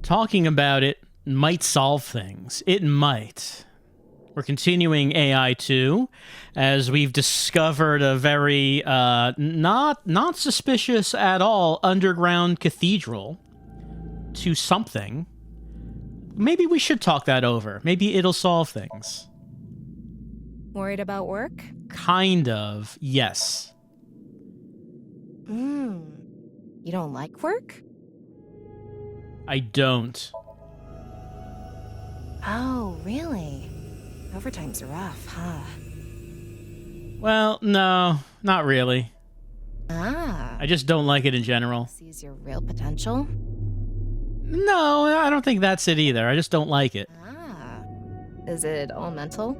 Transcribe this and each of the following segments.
talking about it might solve things. It might. We're continuing AI 2, as we've discovered a very not suspicious at all underground cathedral to something. Maybe we should talk that over. Maybe it'll solve things. Worried about work? Kind of, yes. You don't like work? I don't. Oh, really? Overtime's rough, huh? Well, no, not really. Ah. I just don't like it in general. Sees your real potential? No, I don't think that's it either. I just don't like it. Ah. Is it all mental?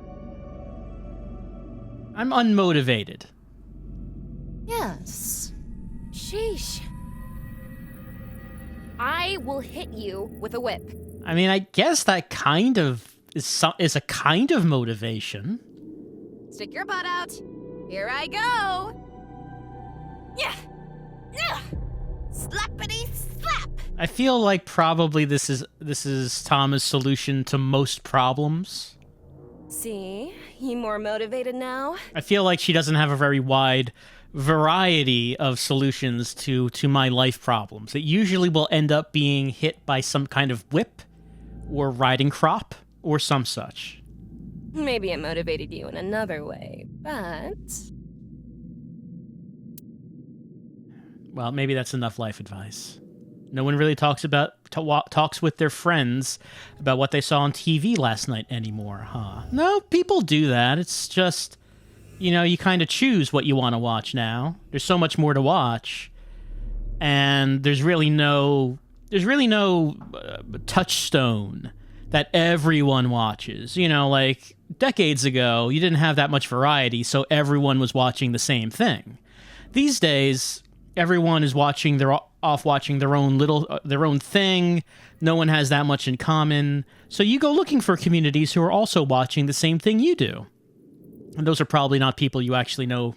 I'm unmotivated. Yes. Sheesh. I will hit you with a whip. I mean, I guess that kind of is a kind of motivation. Stick your butt out. Here I go. Yeah. Yeah. Slappity slap. I feel like probably this is Tama's solution to most problems. See? You more motivated now? I feel like she doesn't have a very wide variety of solutions to my life problems. It usually will end up being hit by some kind of whip or riding crop or some such. Maybe it motivated you in another way, but... Well, maybe that's enough life advice. No one really talks with their friends about what they saw on TV last night anymore, huh? No, people do that. It's just, you know, you kind of choose what you want to watch now. There's so much more to watch, and there's really no touchstone that everyone watches. You know, like decades ago, you didn't have that much variety, so everyone was watching the same thing. These days, everyone is watching their own thing. No one has that much in common. So you go looking for communities who are also watching the same thing you do. And those are probably not people you actually know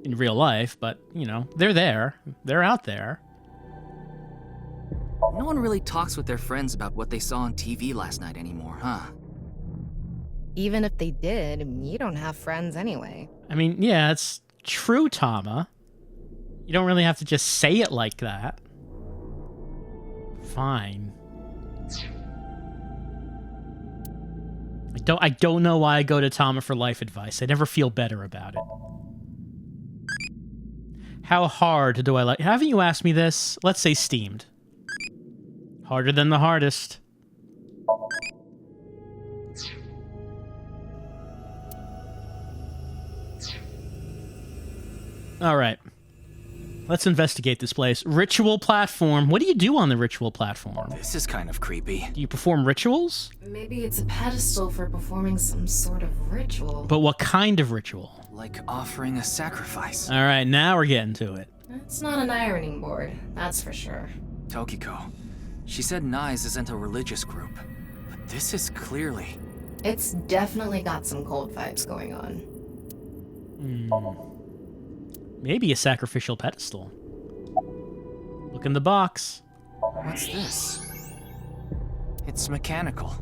in real life, but, you know, they're there. They're out there. No one really talks with their friends about what they saw on TV last night anymore, huh? Even if they did, you don't have friends anyway. I mean, yeah, it's true, Tama. You don't really have to just say it like that. Fine. I don't know why I go to Tama for life advice. I never feel better about it. How hard do I like... Haven't you asked me this? Let's say steamed. Harder than the hardest. All right. Let's investigate this place. Ritual platform. What do you do on the ritual platform? This is kind of creepy. Do you perform rituals? Maybe it's a pedestal for performing some sort of ritual. But what kind of ritual? Like offering a sacrifice. All right, now we're getting to it. It's not an ironing board, that's for sure. Tokiko. She said Nyes isn't a religious group. But this is clearly... It's definitely got some cult vibes going on. Maybe a sacrificial pedestal. Look in the box. What's this? It's mechanical.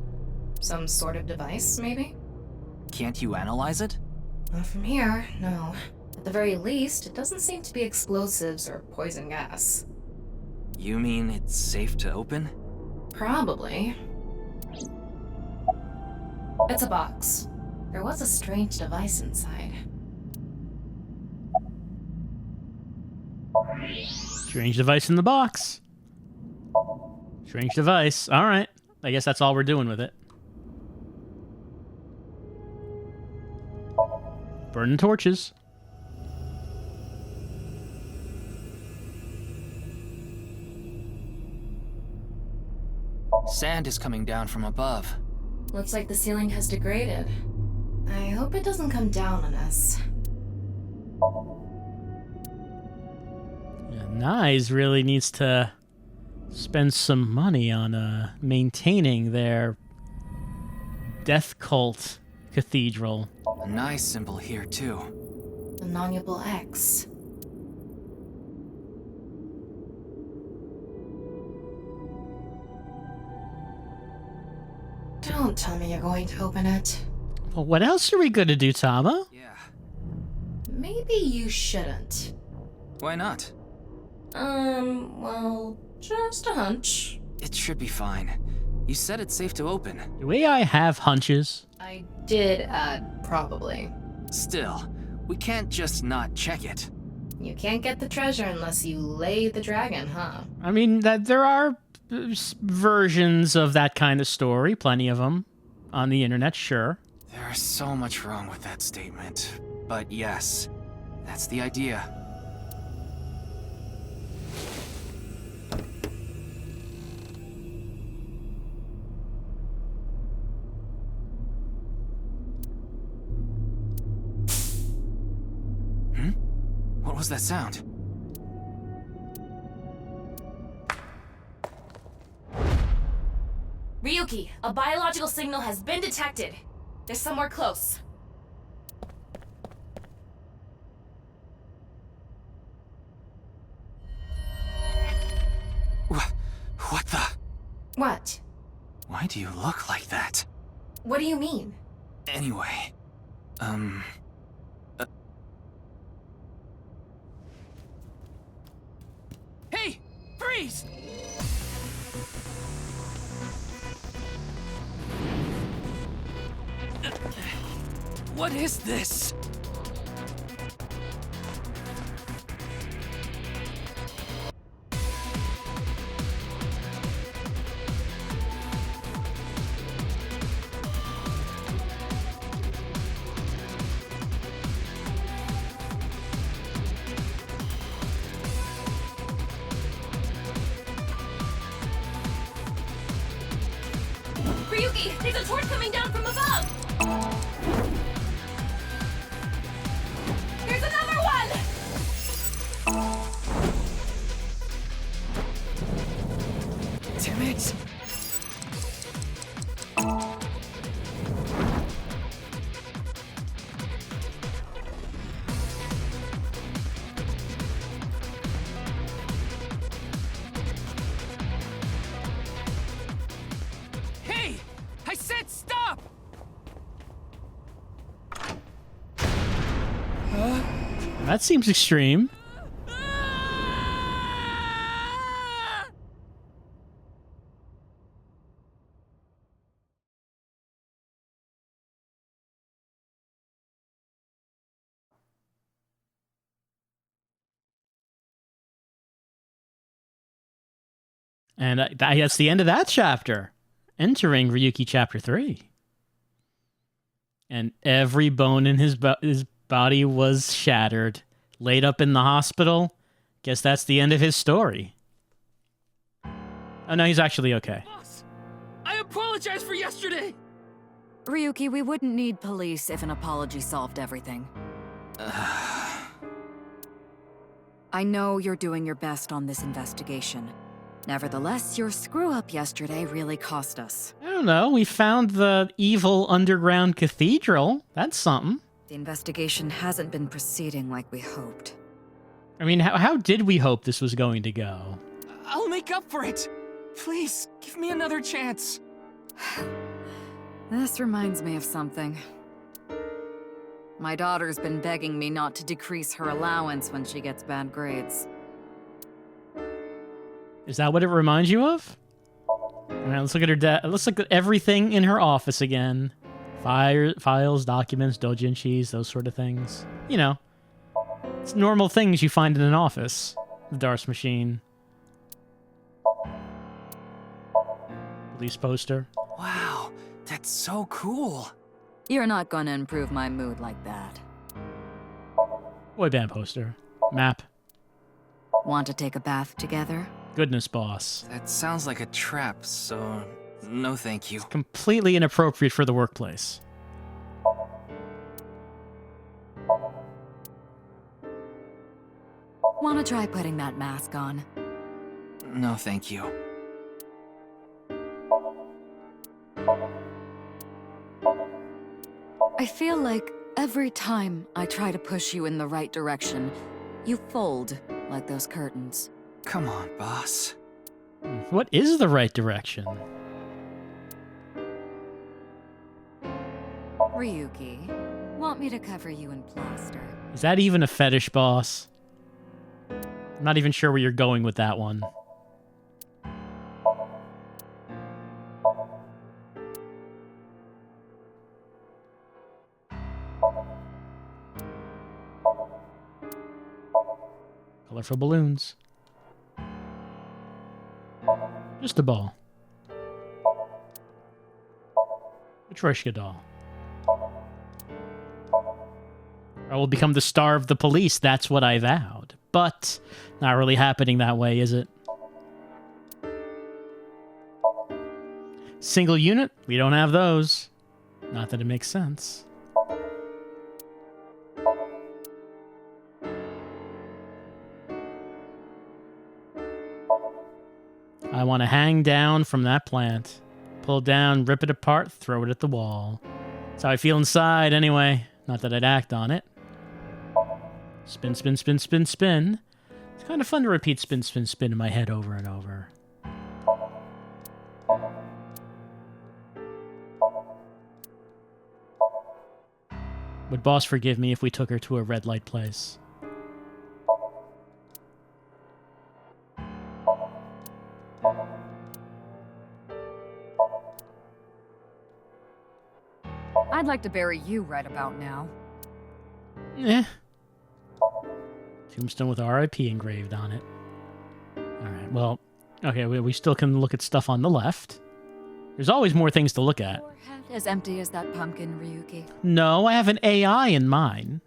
Some sort of device, maybe? Can't you analyze it? Not from here, no. At the very least, it doesn't seem to be explosives or poison gas. You mean it's safe to open? Probably. It's a box. There was a strange device inside. Strange device in the box. Strange device. All right. I guess that's all we're doing with it. Burning torches. Sand is coming down from above. Looks like the ceiling has degraded. I hope it doesn't come down on us. Yeah, Nyes really needs to spend some money on maintaining their death cult cathedral. A nice symbol here, too. The non-able X. Don't tell me you're going to open it. Well, what else are we gonna do, Tama? Yeah. Maybe you shouldn't. Why not? Well, just a hunch. It should be fine. You said it's safe to open. The way I have hunches. I did add probably. Still, we can't just not check it. You can't get the treasure unless you lay the dragon, huh? I mean, that there are versions of that kind of story, plenty of them on the internet, sure. There's so much wrong with that statement. But yes, that's the idea. What was that sound? Ryuki, a biological signal has been detected. They're somewhere close. What the? What? Why do you look like that? What do you mean? Anyway, Hey! Freeze! What is this? Ryuki, there's a torch coming down from above! There's another one! Damn it! Hey! I said stop! That seems extreme. And that's the end of that chapter. Entering Ryuki chapter 3. And every bone in his body was shattered. Laid up in the hospital. Guess that's the end of his story. Oh no, he's actually okay. Boss! I apologize for yesterday! Ryuki, we wouldn't need police if an apology solved everything. I know you're doing your best on this investigation. Nevertheless, your screw-up yesterday really cost us. I don't know, we found the evil underground cathedral. That's something. The investigation hasn't been proceeding like we hoped. I mean, how did we hope this was going to go? I'll make up for it! Please, give me another chance. This reminds me of something. My daughter's been begging me not to decrease her allowance when she gets bad grades. Is that what it reminds you of? All right, let's look at her let's look at everything in her office again. Files, documents, doujinshis, those sort of things. You know, it's normal things you find in an office. The Darce machine. Police poster. Wow, that's so cool. You're not gonna improve my mood like that. Boy band poster. Map. Want to take a bath together? Goodness, boss. That sounds like a trap, so no thank you. Completely inappropriate for the workplace. Wanna try putting that mask on? No thank you. I feel like every time I try to push you in the right direction, you fold like those curtains. Come on, boss. What is the right direction? Ryuki, want me to cover you in plaster? Is that even a fetish, boss? I'm not even sure where you're going with that one. Colorful balloons. Just a ball. A Trishka doll. I will become the star of the police, that's what I vowed. But, not really happening that way, is it? Single unit? We don't have those. Not that it makes sense. I want to hang down from that plant. Pull it down, rip it apart, throw it at the wall. That's how I feel inside, anyway. Not that I'd act on it. Spin, spin, spin, spin, spin. It's kind of fun to repeat spin, spin, spin in my head over and over. Would boss forgive me if we took her to a red light place? I'd like to bury you right about now. Eh. Tombstone with RIP engraved on it. Alright, well, okay, we still can look at stuff on the left. There's always more things to look at. Your head as empty as that pumpkin, Ryuki. No, I have an AI in mine.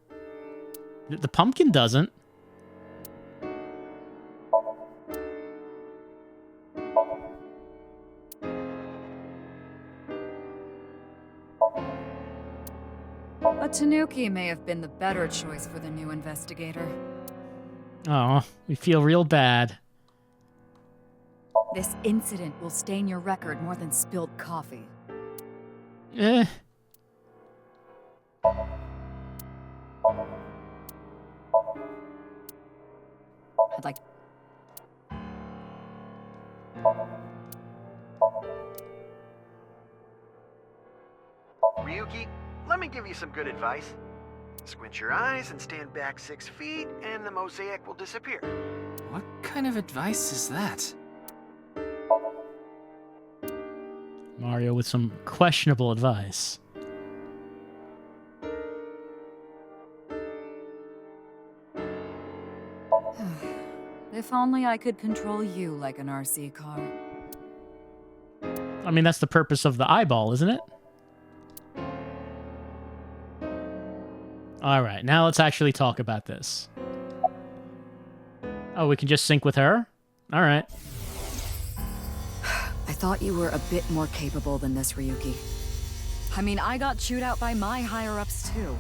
The pumpkin doesn't. But Tanuki may have been the better choice for the new investigator. Oh, we feel real bad. This incident will stain your record more than spilled coffee. Eh. I'd like... Ryuki, let me give you some good advice. Squint your eyes and stand back 6 feet, and the mosaic will disappear. What kind of advice is that? Mario with some questionable advice. If only I could control you like an RC car. I mean, that's the purpose of the eyeball, isn't it? Alright, now let's actually talk about this. Oh, we can just sync with her? Alright. I thought you were a bit more capable than this, Ryuki. I mean, I got chewed out by my higher-ups, too.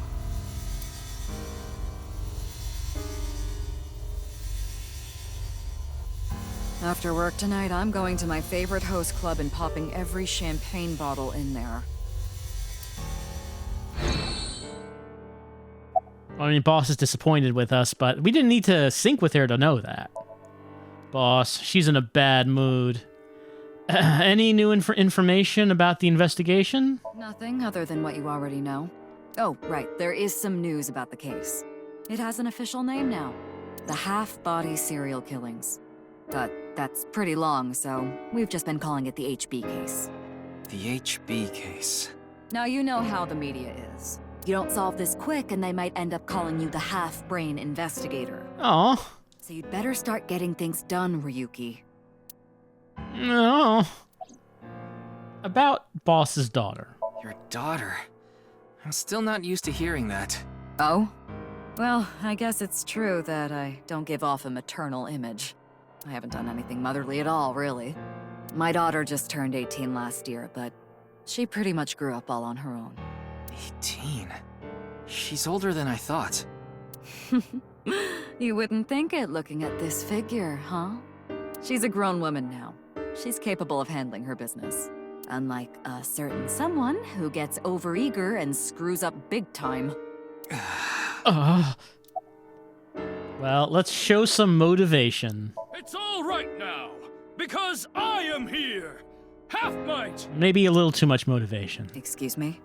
After work tonight, I'm going to my favorite host club and popping every champagne bottle in there. I mean, boss is disappointed with us, but we didn't need to sync with her to know that. Boss, she's in a bad mood. Any new information about the investigation? Nothing other than what you already know. Oh, right, there is some news about the case. It has an official name now. The half-body serial killings. But that's pretty long, so we've just been calling it the HB case. The HB case. Now you know how the media is. You don't solve this quick and they might end up calling you the half-brain investigator. Oh. So you'd better start getting things done, Ryuki. No. About boss's daughter. Your daughter? I'm still not used to hearing that. Oh? Well, I guess it's true that I don't give off a maternal image. I haven't done anything motherly at all, really. My daughter just turned 18 last year, but she pretty much grew up all on her own. 18? She's older than I thought. You wouldn't think it looking at this figure, huh? She's a grown woman now. She's capable of handling her business. Unlike a certain someone who gets overeager and screws up big time. Well, let's show some motivation. It's all right now, because I am here! Half might! Maybe a little too much motivation. Excuse me?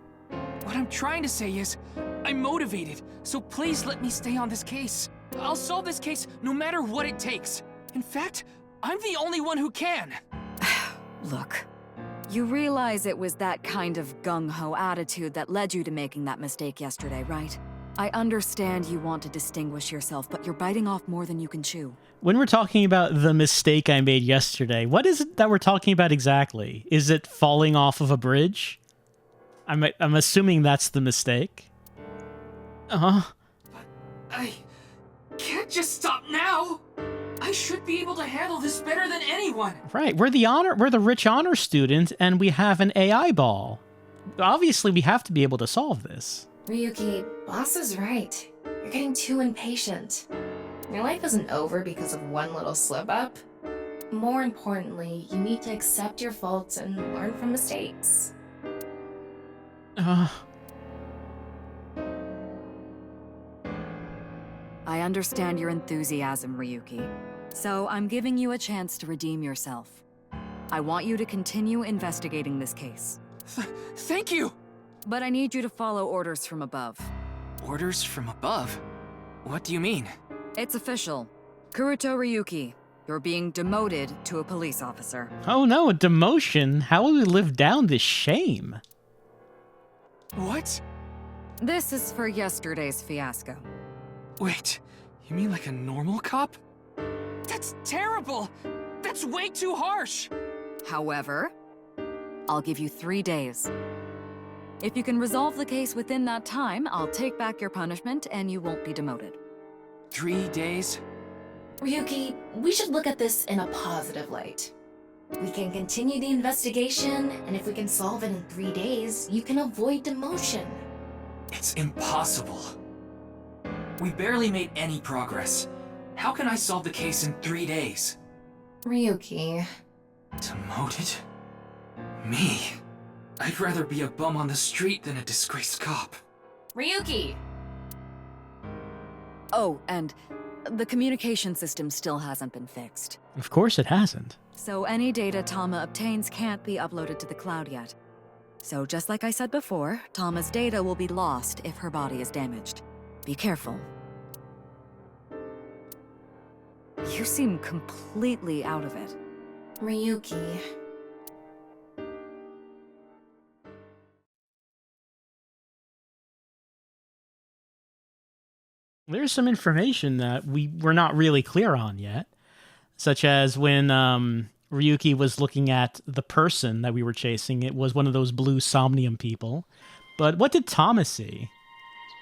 What I'm trying to say is, I'm motivated, so please let me stay on this case. I'll solve this case no matter what it takes. In fact, I'm the only one who can. Look, you realize it was that kind of gung-ho attitude that led you to making that mistake yesterday, right? I understand you want to distinguish yourself, but you're biting off more than you can chew. When we're talking about the mistake I made yesterday, what is it that we're talking about exactly? Is it falling off of a bridge? I'm assuming that's the mistake. But I can't just stop now. I should be able to handle this better than anyone. Right, we're the rich honor student, and we have an AI ball. Obviously, we have to be able to solve this. Ryuki, boss is right. You're getting too impatient. Your life isn't over because of one little slip-up. More importantly, you need to accept your faults and learn from mistakes. I understand your enthusiasm, Ryuki. So I'm giving you a chance to redeem yourself. I want you to continue investigating this case. Thank you! But I need you to follow orders from above. Orders from above? What do you mean? It's official. Kuruto Ryuki, you're being demoted to a police officer. Oh no, a demotion? How will we live down this shame? What? This is for yesterday's fiasco. Wait, you mean like a normal cop? That's terrible! That's way too harsh! However, I'll give you 3 days. If you can resolve the case within that time, I'll take back your punishment and you won't be demoted. 3 days? Ryuki, we should look at this in a positive light. We can continue the investigation, and if we can solve it in 3 days, you can avoid demotion. It's impossible. We barely made any progress. How can I solve the case in 3 days? Ryuki. Demoted? Me? I'd rather be a bum on the street than a disgraced cop. Ryuki! Oh, and the communication system still hasn't been fixed. Of course it hasn't. So any data Tama obtains can't be uploaded to the cloud yet. So just like I said before, Tama's data will be lost if her body is damaged. Be careful. You seem completely out of it. Ryuki. There's some information that we're not really clear on yet, such as when Ryuki was looking at the person that we were chasing, it was one of those blue somnium people. But what did Tama see?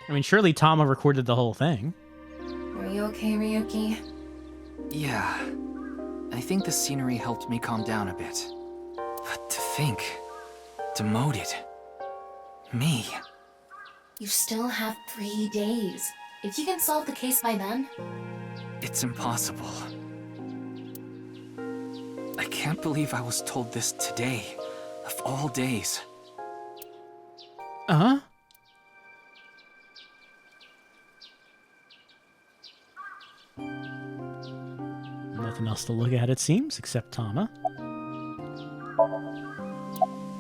I mean, surely Tama recorded the whole thing. Are you okay, Ryuki? Yeah. I think the scenery helped me calm down a bit. But to think... demoted. Me. You still have 3 days. If you can solve the case by then... It's impossible. I can't believe I was told this today, of all days. Uh-huh. Nothing else to look at, it seems, except Tama.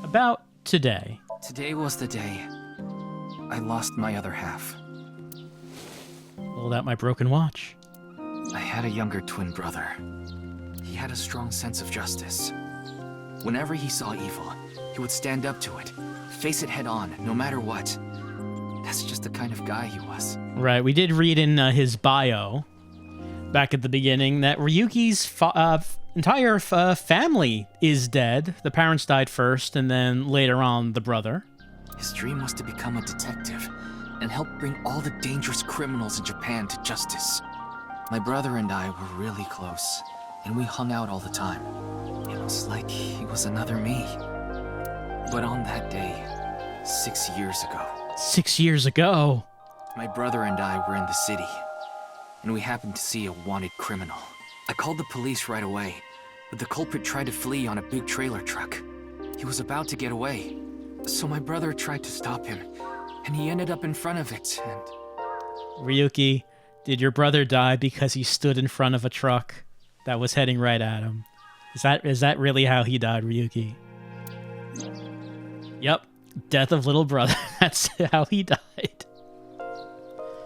About today. Today was the day I lost my other half. Pulled out my broken watch. I had a younger twin brother. He had a strong sense of justice. Whenever he saw evil, he would stand up to it, face it head on, no matter what. That's just the kind of guy he was. Right, we did read in his bio, back at the beginning, that Ryuki's entire family is dead. The parents died first, and then later on, the brother. His dream was to become a detective and help bring all the dangerous criminals in Japan to justice. My brother and I were really close, and we hung out all the time. It was like he was another me. But on that day, 6 years ago... 6 years ago? My brother and I were in the city, and we happened to see a wanted criminal. I called the police right away, but the culprit tried to flee on a big trailer truck. He was about to get away, so my brother tried to stop him, and he ended up in front of it, and... Ryuki, did your brother die because he stood in front of a truck that was heading right at him? Is that really how he died, Ryuki? Yep, Death of little brother. That's how he died.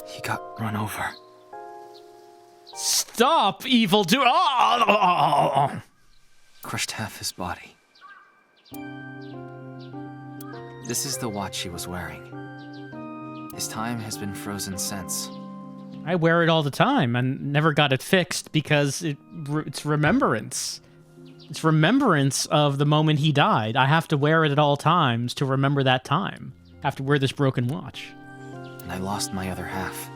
He got run over. Stop, evil do. Oh! Crushed half his body. This is the watch he was wearing. His time has been frozen since. I wear it all the time and never got it fixed because it's remembrance. It's remembrance of the moment he died. I have to wear it at all times to remember that time. I have to wear this broken watch. And I lost my other half.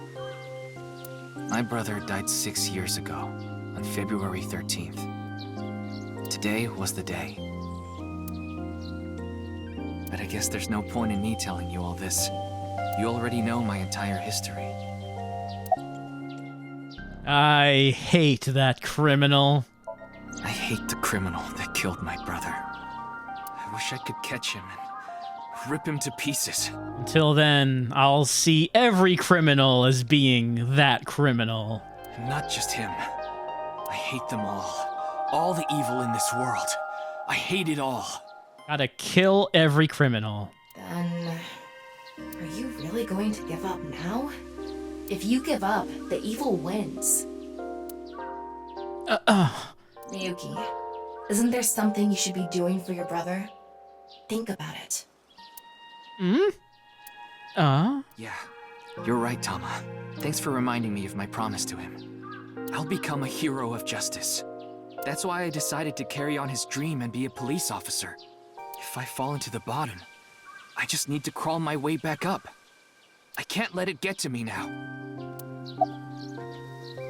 My brother died 6 years ago, on February 13th. Today was the day. But I guess there's no point in me telling you all this. You already know my entire history. I hate that criminal. I hate the criminal that killed my brother. I wish I could catch him and rip him to pieces. Until then, I'll see every criminal as being that criminal. And not just him. I hate them all. All the evil in this world. I hate it all. Gotta kill every criminal. Then, are you really going to give up now? If you give up, the evil wins. Ryuki, isn't there something you should be doing for your brother? Think about it. Yeah, you're right, Tama. Thanks for reminding me of my promise to him. I'll become a hero of justice. That's why I decided to carry on his dream and be a police officer. If I fall into the bottom, I just need to crawl my way back up. I can't let it get to me now.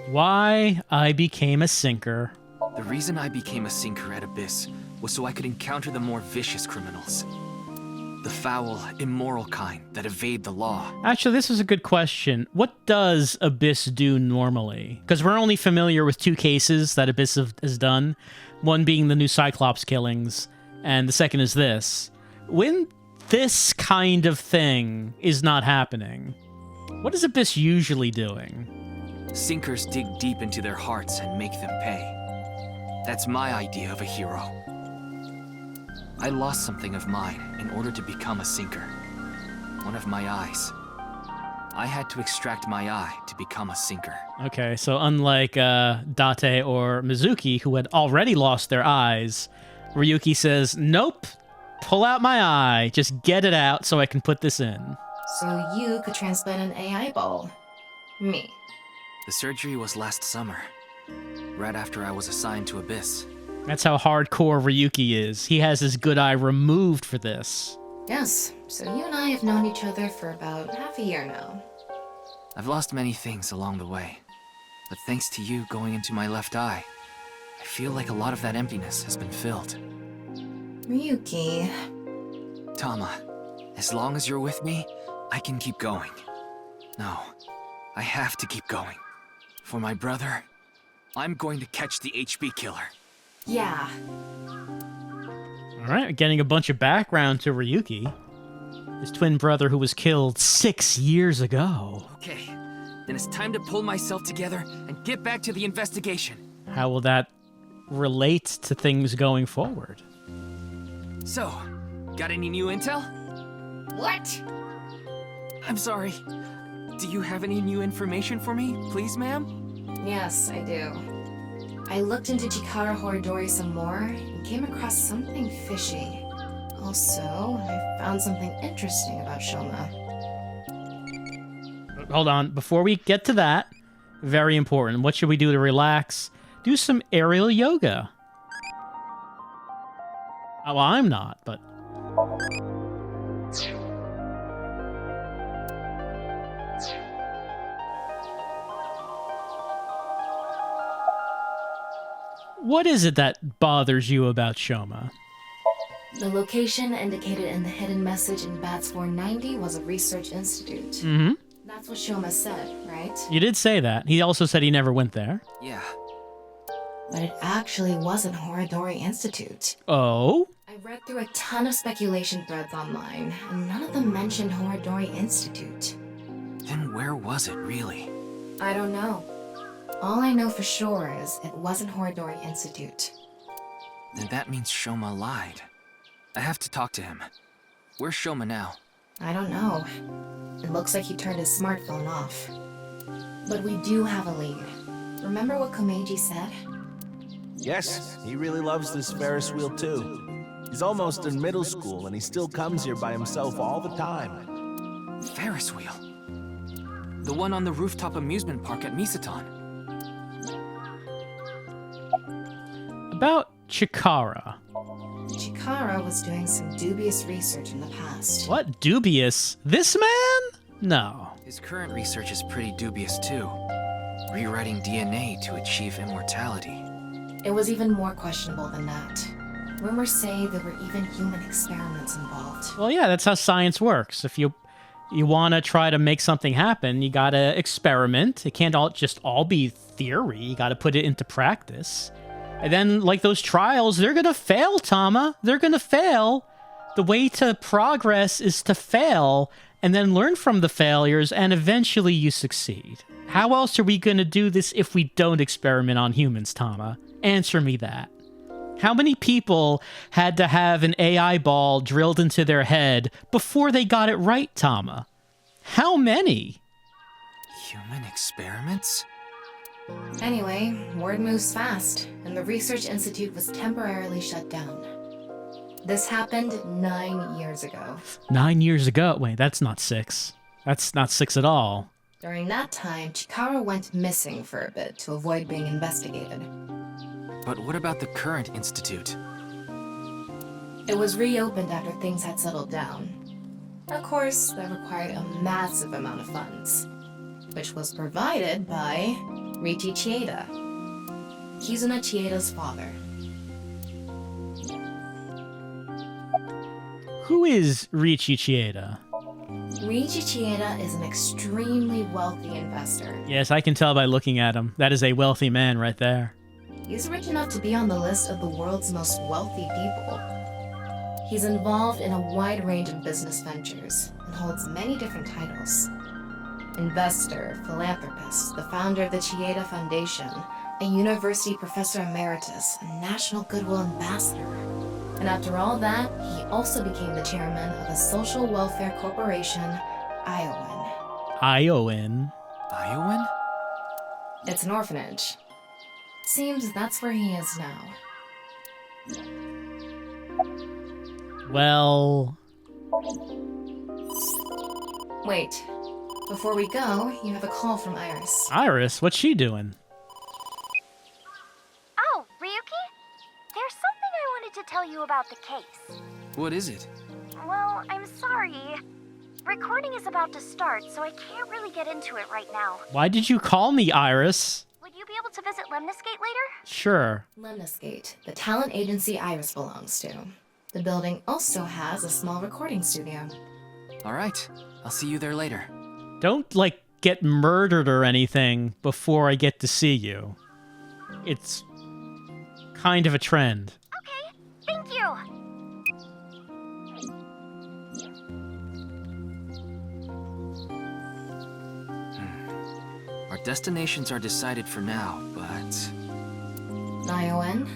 Why I became a sinker. The reason I became a sinker at Abyss was so I could encounter the more vicious criminals. The foul, immoral kind that evade the law. Actually, this is a good question. What does Abyss do normally? Because we're only familiar with 2 cases that Abyss has done. One being the new Cyclops killings, and the second is this. When this kind of thing is not happening, what is Abyss usually doing? Sinkers dig deep into their hearts and make them pay. That's my idea of a hero. I lost something of mine in order to become a sinker. One of my eyes. I had to extract my eye to become a sinker. Okay, so unlike Date or Mizuki, who had already lost their eyes, Ryuki says, nope, pull out my eye. Just get it out so I can put this in. So you could transplant an AI ball. Me. The surgery was last summer, right after I was assigned to Abyss. That's how hardcore Ryuki is. He has his good eye removed for this. Yes, so you and I have known each other for about half a year now. I've lost many things along the way, but thanks to you going into my left eye, I feel like a lot of that emptiness has been filled. Ryuki. Tama, as long as you're with me, I can keep going. No, I have to keep going. For my brother, I'm going to catch the HB killer. Yeah. Alright, getting a bunch of background to Ryuki. His twin brother who was killed 6 years ago. Okay, then it's time to pull myself together and get back to the investigation. How will that relate to things going forward? So, got any new intel? What? I'm sorry. Do you have any new information for me, please, ma'am? Yes, I do. I looked into Chikara Horidori some more and came across something fishy. Also, I found something interesting about Shoma. Hold on, before we get to that, very important. What should we do to relax? Do some aerial yoga. Oh, well, I'm not, but... What is it that bothers you about Shoma? The location indicated in the hidden message in Bats 490 was a research institute. Mm-hmm. That's what Shoma said, right? You did say that. He also said he never went there. Yeah. But it actually wasn't Horidori Institute. Oh? I read through a ton of speculation threads online, and none of them mentioned Horidori Institute. Then where was it, really? I don't know. All I know for sure is it wasn't Horidori Institute. Then that means Shoma lied. I have to talk to him. Where's Shoma now? I don't know. It looks like he turned his smartphone off. But we do have a lead. Remember what Komeiji said? Yes, he really loves this Ferris wheel too. He's almost in middle school and he still comes here by himself all the time. Ferris wheel. The one on the rooftop amusement park at Misaton. About Chikara. Chikara was doing some dubious research in the past. What? Dubious? This man? No. His current research is pretty dubious too. Rewriting DNA to achieve immortality. It was even more questionable than that. Rumors say there were even human experiments involved. Well, yeah, that's how science works. If you want to try to make something happen, you got to experiment. It can't just all be theory. You got to put it into practice. And then, like those trials, they're going to fail, Tama. They're going to fail. The way to progress is to fail and then learn from the failures, and eventually you succeed. How else are we going to do this if we don't experiment on humans, Tama? Answer me that. How many people had to have an AI ball drilled into their head before they got it right, Tama? How many? Human experiments? Anyway, word moves fast, and the Research Institute was temporarily shut down. This happened 9 years ago. 9 years ago? Wait, that's not 6. That's not 6 at all. During that time, Chikara went missing for a bit to avoid being investigated. But what about the current institute? It was reopened after things had settled down. Of course, that required a massive amount of funds, which was provided by Richie Chieda. Kizuna Chieda's father. Who is Richie Chieda? Richie Chieda is an extremely wealthy investor. Yes, I can tell by looking at him. That is a wealthy man right there. He's rich enough to be on the list of the world's most wealthy people. He's involved in a wide range of business ventures and holds many different titles. Investor, philanthropist, the founder of the Chieda Foundation, a university professor emeritus, a national goodwill ambassador. And after all that, he also became the chairman of a social welfare corporation, Iowan. Iowan? Iowan? It's an orphanage. Seems that's where he is now. Well... Wait. Before we go, you have a call from Iris. Iris? What's she doing? Oh, Ryuki? There's something I wanted to tell you about the case. What is it? Well, I'm sorry. Recording is about to start, so I can't really get into it right now. Why did you call me, Iris? Would you be able to visit Lemniscate later? Sure. Lemniscate, the talent agency Iris belongs to. The building also has a small recording studio. Alright, I'll see you there later. Don't, like, get murdered or anything before I get to see you. It's kind of a trend. Okay, thank you! Our destinations are decided for now, but... Iowan,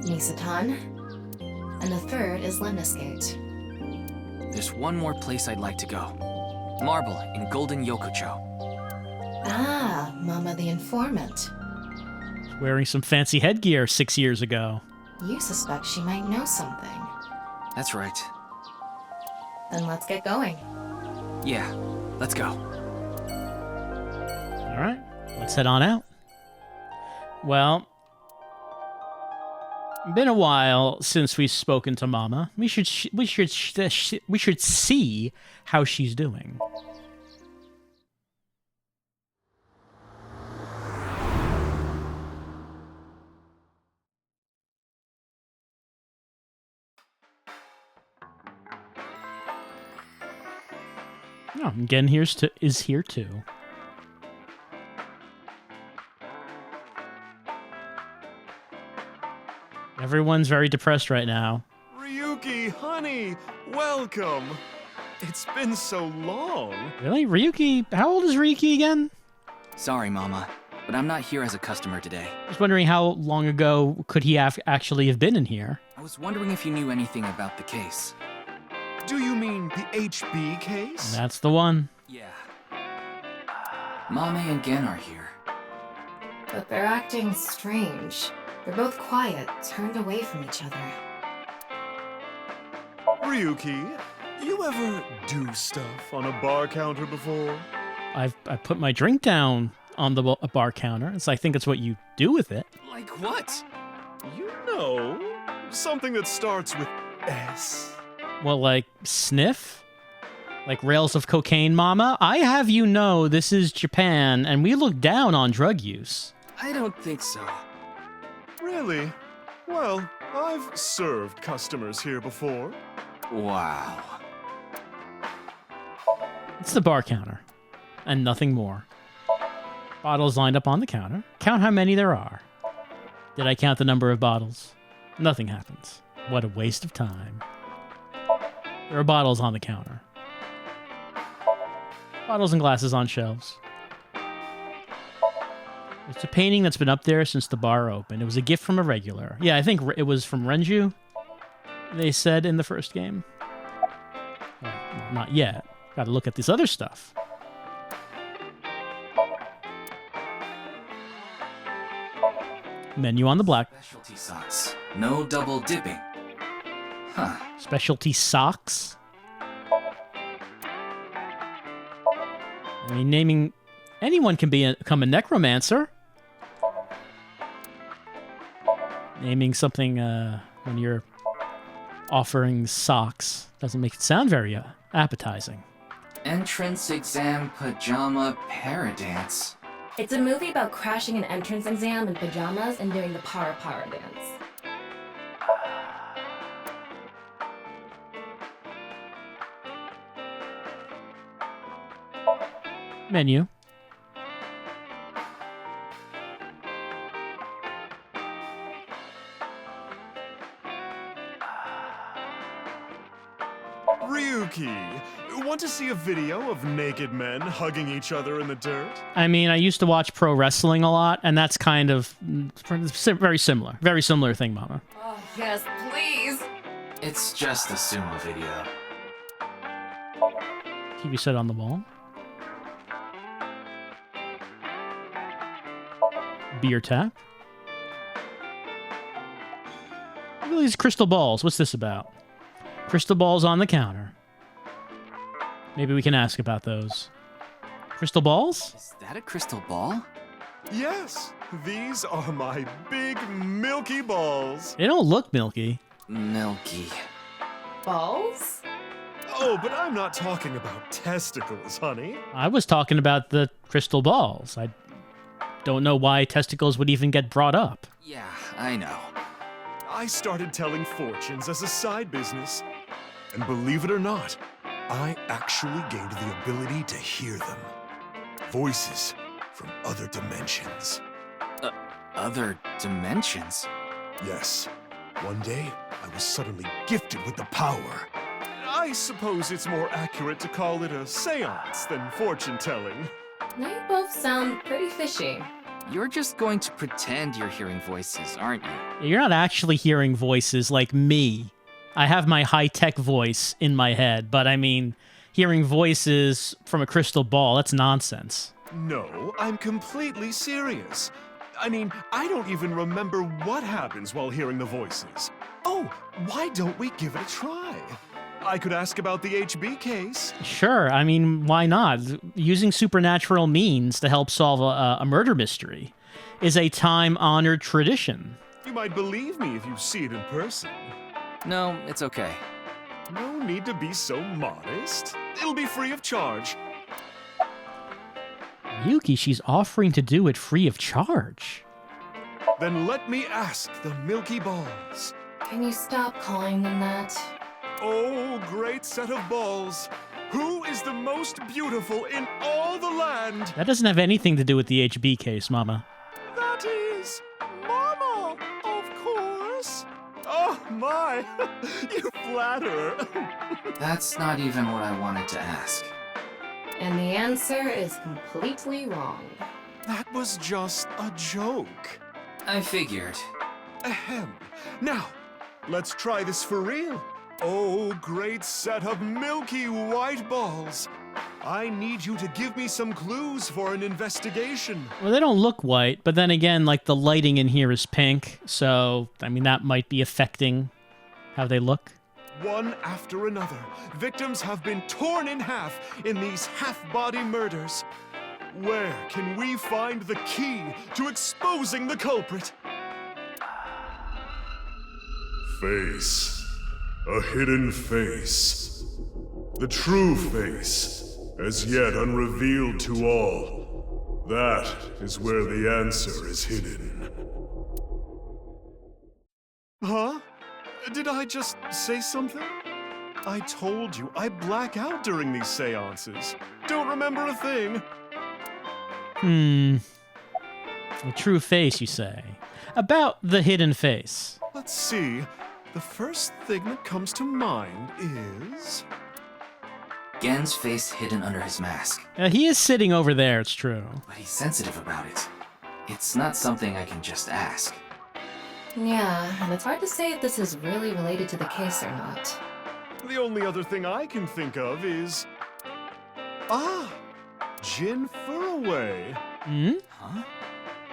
Misaton, and the third is Lemniscate. There's one more place I'd like to go. Marble in Golden Yokocho. Ah, Mama the Informant. Wearing some fancy headgear 6 years ago. You suspect she might know something. That's right. Then let's get going. Yeah, let's go. Alright, let's head on out. Well, been a while since we've spoken to Mama. We should see how she's doing. Oh, Gen is here too. Everyone's very depressed right now. Ryuki, honey, welcome. It's been so long. Really? Ryuki? How old is Ryuki again? Sorry, Mama, but I'm not here as a customer today. I was wondering how long ago could he actually have been in here? I was wondering if you knew anything about the case. Do you mean the HB case? That's the one. Yeah. Mame and Gen are here. But they're acting strange. They're both quiet, turned away from each other. Ryuki, you ever do stuff on a bar counter before? I put my drink down on the bar counter. I think it's what you do with it. Like what? You know, something that starts with S. Well, like sniff? Like rails of cocaine, mama? I have you know this is Japan, and we look down on drug use. I don't think so. Really? Well, I've served customers here before. Wow. It's the bar counter, and nothing more. Bottles lined up on the counter. Count how many there are. Did I count the number of bottles? Nothing happens. What a waste of time. There are bottles on the counter. Bottles and glasses on shelves. It's a painting that's been up there since the bar opened. It was a gift from a regular. Yeah, I think it was from Renju, they said in the first game. Well, not yet. Gotta look at this other stuff. Menu on the black. Specialty socks. No double dipping. Huh. Specialty socks. I mean, naming... Anyone can become a necromancer. Naming something when you're offering socks doesn't make it sound very appetizing. Entrance exam pajama paradance. It's a movie about crashing an entrance exam in pajamas and doing the para dance. Menu. Ryuki, want to see a video of naked men hugging each other in the dirt? I mean, I used to watch pro wrestling a lot, and that's kind of very similar. Very similar thing, Mama. Oh, yes, please. It's just a sumo video. TV set on the wall. Beer tap. Look at these crystal balls. What's this about? Crystal balls on the counter. Maybe we can ask about those. Crystal balls? Is that a crystal ball? Yes, these are my big milky balls. They don't look milky. Milky. Balls? Oh, but I'm not talking about testicles, honey. I was talking about the crystal balls. I don't know why testicles would even get brought up. Yeah, I know. I started telling fortunes as a side business. And believe it or not, I actually gained the ability to hear them. Voices from other dimensions. Other dimensions? Yes. One day, I was suddenly gifted with the power. I suppose it's more accurate to call it a seance than fortune-telling. Now you both sound pretty fishy. You're just going to pretend you're hearing voices, aren't you? You're not actually hearing voices like me. I have my high-tech voice in my head, but I mean, hearing voices from a crystal ball, that's nonsense. No, I'm completely serious. I mean, I don't even remember what happens while hearing the voices. Oh, why don't we give it a try? I could ask about the HB case. Sure, I mean, why not? Using supernatural means to help solve a murder mystery is a time-honored tradition. You might believe me if you see it in person. No, it's okay. No need to be so modest. It'll be free of charge. Ryuki, she's offering to do it free of charge. Then let me ask the Milky Balls. Can you stop calling them that? Oh, great set of balls. Who is the most beautiful in all the land? That doesn't have anything to do with the HB case, Mama. That is Mama, of course. Oh, my. You flatter. That's not even what I wanted to ask. And the answer is completely wrong. That was just a joke. I figured. Ahem. Now, let's try this for real. Oh, great set of milky white balls. I need you to give me some clues for an investigation. Well, they don't look white, but then again, like, the lighting in here is pink, so, I mean, that might be affecting how they look. One after another, victims have been torn in half in these half-body murders. Where can we find the key to exposing the culprit? Face. A hidden face. The true face, as yet unrevealed to all. That is where the answer is hidden. Huh? Did I just say something? I told you, I black out during these seances. Don't remember a thing. The true face, you say. About the hidden face. Let's see. The first thing that comes to mind is... Gen's face hidden under his mask. He is sitting over there, it's true. But he's sensitive about it. It's not something I can just ask. Yeah, and it's hard to say if this is really related to the case or not. The only other thing I can think of is... Ah! Jin Furaway. Huh?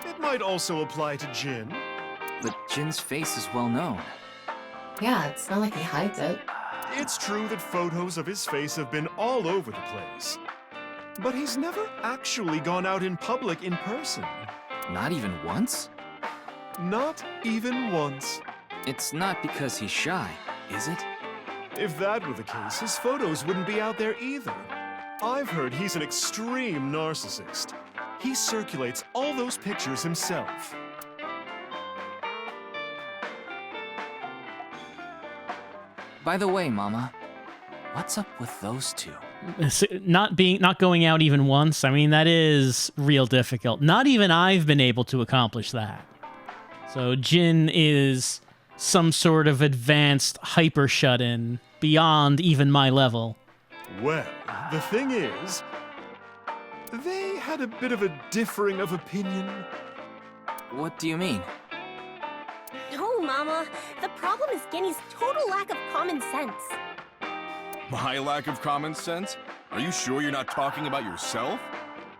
It might also apply to Jin. But Jin's face is well known. Yeah, it's not like he hides it. It's true that photos of his face have been all over the place. But he's never actually gone out in public in person. Not even once? Not even once. It's not because he's shy, is it? If that were the case, his photos wouldn't be out there either. I've heard he's an extreme narcissist. He circulates all those pictures himself. By the way, Mama, what's up with those two? Not going out even once, I mean, that is real difficult. Not even I've been able to accomplish that. So Jin is some sort of advanced hyper shut-in beyond even my level. Well, the thing is, they had a bit of a differing of opinion. What do you mean? No, Mama. The problem is Genny's total lack of common sense. My lack of common sense? Are you sure you're not talking about yourself?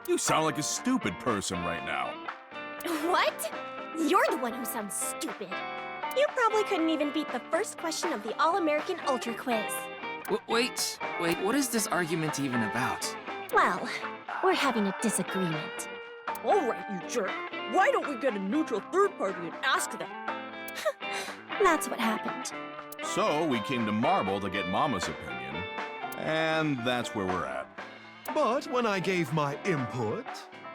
You sound like a stupid person right now. What? You're the one who sounds stupid. You probably couldn't even beat the first question of the All-American Ultra Quiz. Wait, what is this argument even about? Well, we're having a disagreement. All right, you jerk. Why don't we get a neutral third party and ask them? That's what happened. So we came to Marble to get Mama's opinion, and that's where we're at. But when I gave my input,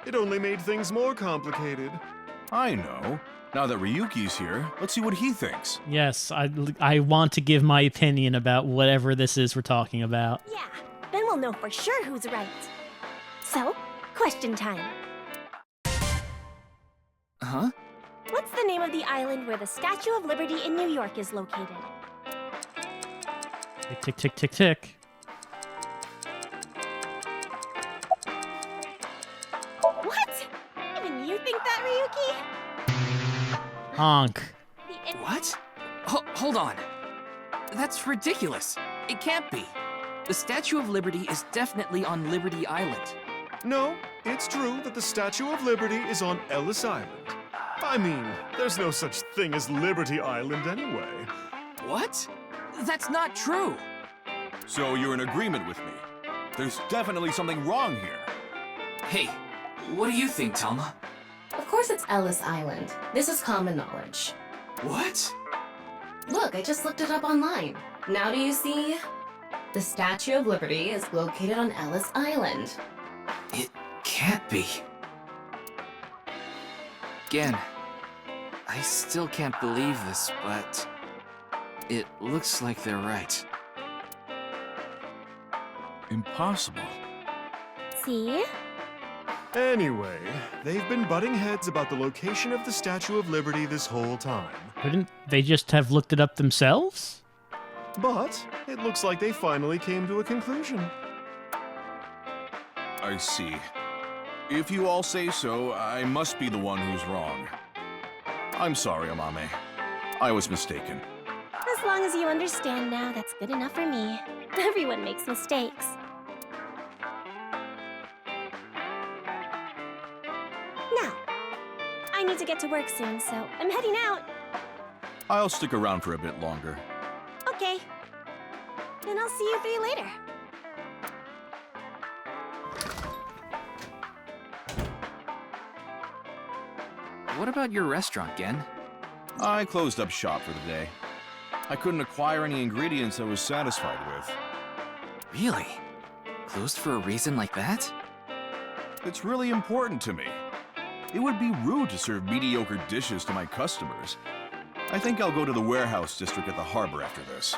it only made things more complicated. I know. Now that Ryuki's here, let's see what he thinks. Yes, I want to give my opinion about whatever this is we're talking about. Yeah, then we'll know for sure who's right. So, question time. Huh? What's the name of the island where the Statue of Liberty in New York is located? Tick, tick, tick, tick, tick. What? Even you think that, Ryuki? Honk. What? Hold on. That's ridiculous. It can't be. The Statue of Liberty is definitely on Liberty Island. No, it's true that the Statue of Liberty is on Ellis Island. I mean, there's no such thing as Liberty Island anyway. What? That's not true. So you're in agreement with me. There's definitely something wrong here. Hey, what do you think, Telma? Of course it's Ellis Island. This is common knowledge. What? Look, I just looked it up online. Now do you see? The Statue of Liberty is located on Ellis Island. It can't be. Again, I still can't believe this, but it looks like they're right. Impossible. See? Anyway, they've been butting heads about the location of the Statue of Liberty this whole time. Couldn't they just have looked it up themselves? But it looks like they finally came to a conclusion. I see. If you all say so, I must be the one who's wrong. I'm sorry, Amame. I was mistaken. As long as you understand now, that's good enough for me. Everyone makes mistakes. Now, I need to get to work soon, so I'm heading out. I'll stick around for a bit longer. Okay. Then I'll see you three later. What about your restaurant, Gen? I closed up shop for the day. I couldn't acquire any ingredients I was satisfied with. Really? Closed for a reason like that? It's really important to me. It would be rude to serve mediocre dishes to my customers. I think I'll go to the warehouse district at the harbor after this.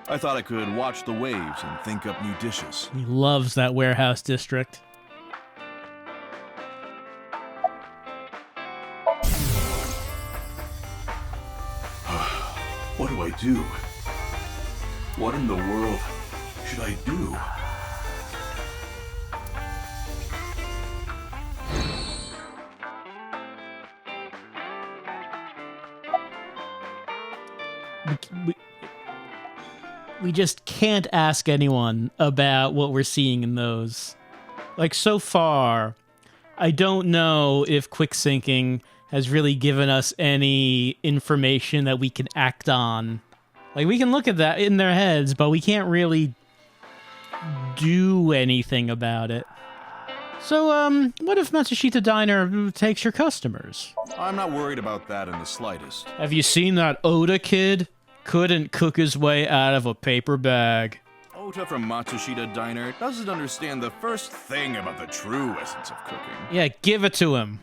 I thought I could watch the waves and think up new dishes. He loves that warehouse district. What do I do? What in the world should I do? We just can't ask anyone about what we're seeing in those. Like, so far, I don't know if quick syncing has really given us any information that we can act on. Like, we can look at that in their heads, but we can't really do anything about it. So, what if Matsushita Diner takes your customers? I'm not worried about that in the slightest. Have you seen that Oda kid? Couldn't cook his way out of a paper bag. Ota from Matsushita Diner doesn't understand the first thing about the true essence of cooking. Yeah, give it to him.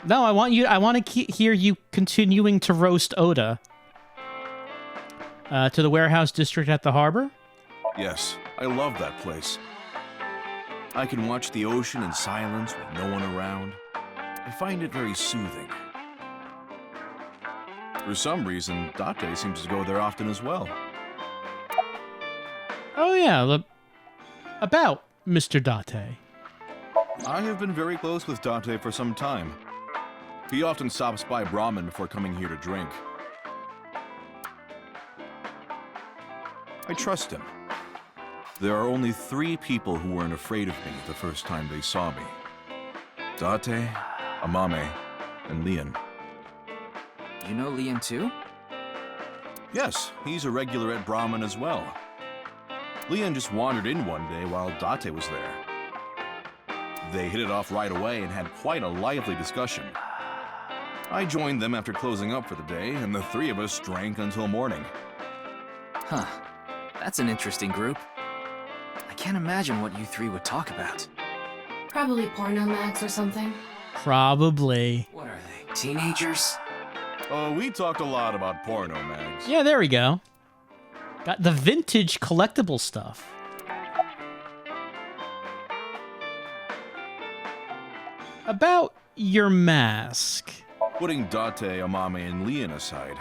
No, I want to hear you continuing to roast Oda. To the warehouse district at the harbor? Yes, I love that place. I can watch the ocean in silence with no one around. I find it very soothing. For some reason, Date seems to go there often as well. Oh yeah, about Mr. Date. I have been very close with Date for some time. He often stops by Brahmin before coming here to drink. I trust him. There are only 3 people who weren't afraid of me the first time they saw me. Date, Amame, and Lian. You know Lian too? Yes, he's a regular at Brahmin as well. Lian just wandered in one day while Date was there. They hit it off right away and had quite a lively discussion. I joined them after closing up for the day, and the 3 of us drank until morning. Huh. That's an interesting group. I can't imagine what you 3 would talk about. Probably porno mags or something. Probably. What are they, teenagers? We talked a lot about porno mags. Yeah, there we go. Got the vintage collectible stuff. About your mask. Putting Date, Amame, and Lian aside,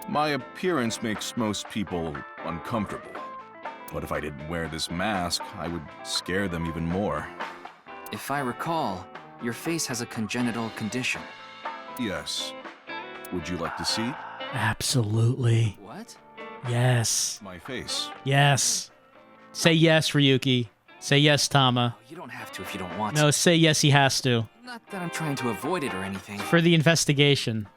my appearance makes most people uncomfortable. But if I didn't wear this mask, I would scare them even more. If I recall, your face has a congenital condition. Yes. Would you like to see? Absolutely. What? Yes. My face. Yes. Say yes, Ryuki. Say yes, Tama. You don't have to if you don't want No, to. say yes, he has to. Not that I'm trying to avoid it or anything. For the investigation.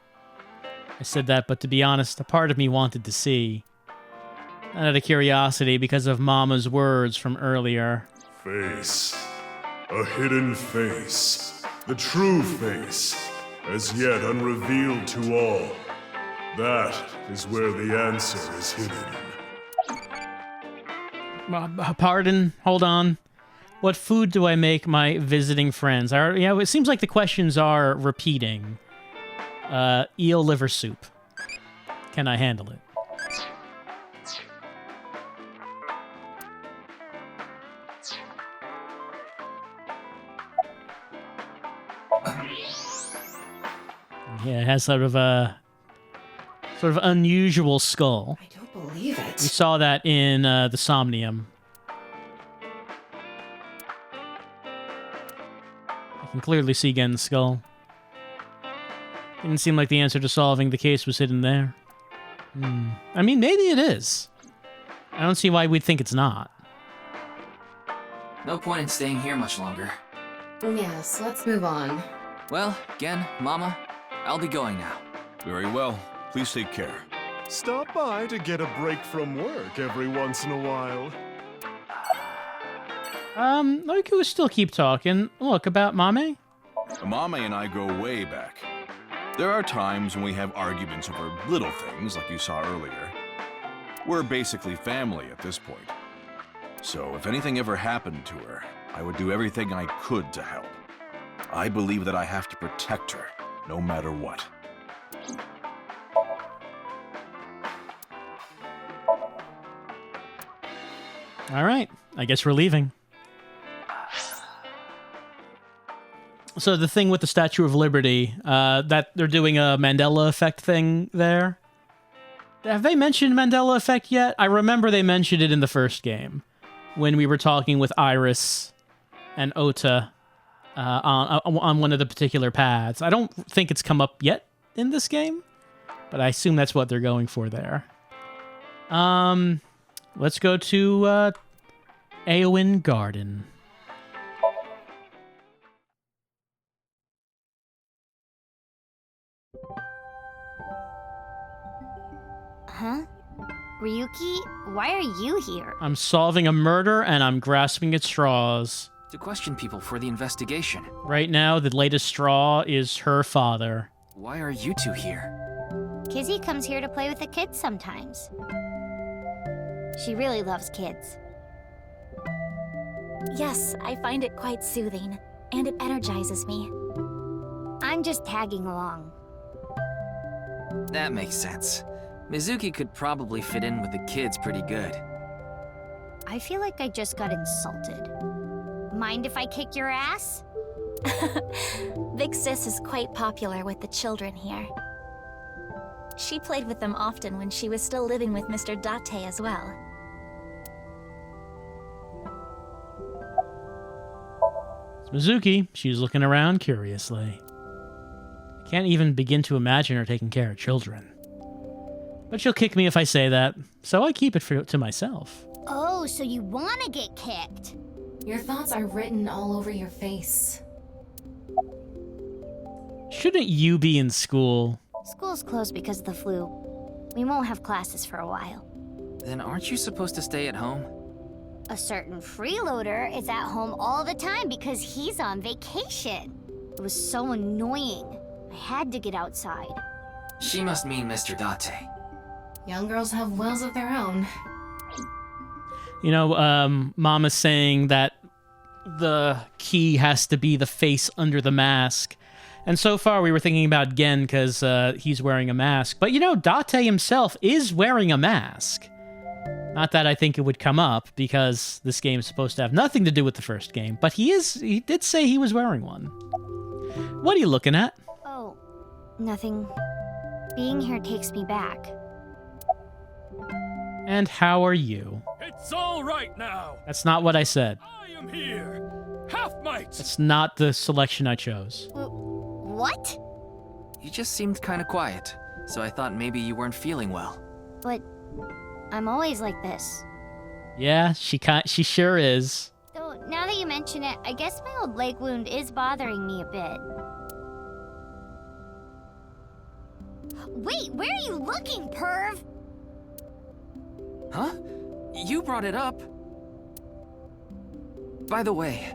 I said that, but to be honest, a part of me wanted to see. Not out of curiosity, because of Mama's words from earlier. Face. A hidden face. The true face. As yet unrevealed to all. That is where the answer is hidden. Pardon? Hold on. What food do I make my visiting friends? It seems like the questions are repeating. Eel liver soup. Can I handle it? Yeah, it has sort of unusual skull. I don't believe it. We saw that in the Somnium. I can clearly see Gen's skull. Didn't seem like the answer to solving the case was hidden there. I mean, maybe it is. I don't see why we'd think it's not. No point in staying here much longer. Yes, let's move on. Well, Gen, Mama, I'll be going now. Very well. Please take care. Stop by to get a break from work every once in a while. We could still keep talking. Look, about Mame? Mame and I go way back. There are times when we have arguments over little things, like you saw earlier. We're basically family at this point. So if anything ever happened to her, I would do everything I could to help. I believe that I have to protect her, no matter what. All right, I guess we're leaving. So the thing with the Statue of Liberty, that they're doing a Mandela effect thing there. Have they mentioned Mandela effect yet? I remember they mentioned it in the first game when we were talking with Iris and Ota on one of the particular paths. I don't think it's come up yet in this game, but I assume that's what they're going for there. Let's go to Aowen Garden. Huh? Ryuki, why are you here? I'm solving a murder and I'm grasping at straws. To question people for the investigation. Right now, the latest straw is her father. Why are you two here? Kizzy comes here to play with the kids sometimes. She really loves kids. Yes, I find it quite soothing, and it energizes me. I'm just tagging along. That makes sense. Mizuki could probably fit in with the kids pretty good. I feel like I just got insulted. Mind if I kick your ass? Big Sis is quite popular with the children here. She played with them often when she was still living with Mr. Date as well. It's Mizuki. She's looking around curiously. I can't even begin to imagine her taking care of children. But she'll kick me if I say that, so I keep it to myself. Oh, so you want to get kicked? Your thoughts are written all over your face. Shouldn't you be in school? School's closed because of the flu. We won't have classes for a while. Then aren't you supposed to stay at home? A certain freeloader is at home all the time because he's on vacation. It was so annoying. I had to get outside. She must mean Mr. Date. Young girls have wills of their own. You know, Mama's saying that the key has to be the face under the mask. And so far we were thinking about Gen because he's wearing a mask. But you know, Date himself is wearing a mask. Not that I think it would come up because this game is supposed to have nothing to do with the first game. But he did say he was wearing one. What are you looking at? Oh, nothing. Being here takes me back. And how are you? It's all right now. That's not what I said. I am here. Half-mates. That's not the selection I chose. What? You just seemed kind of quiet, so I thought maybe you weren't feeling well. But I'm always like this. Yeah, she sure is. Though, now that you mention it, I guess my old leg wound is bothering me a bit. Wait, where are you looking, perv? Huh? You brought it up. By the way,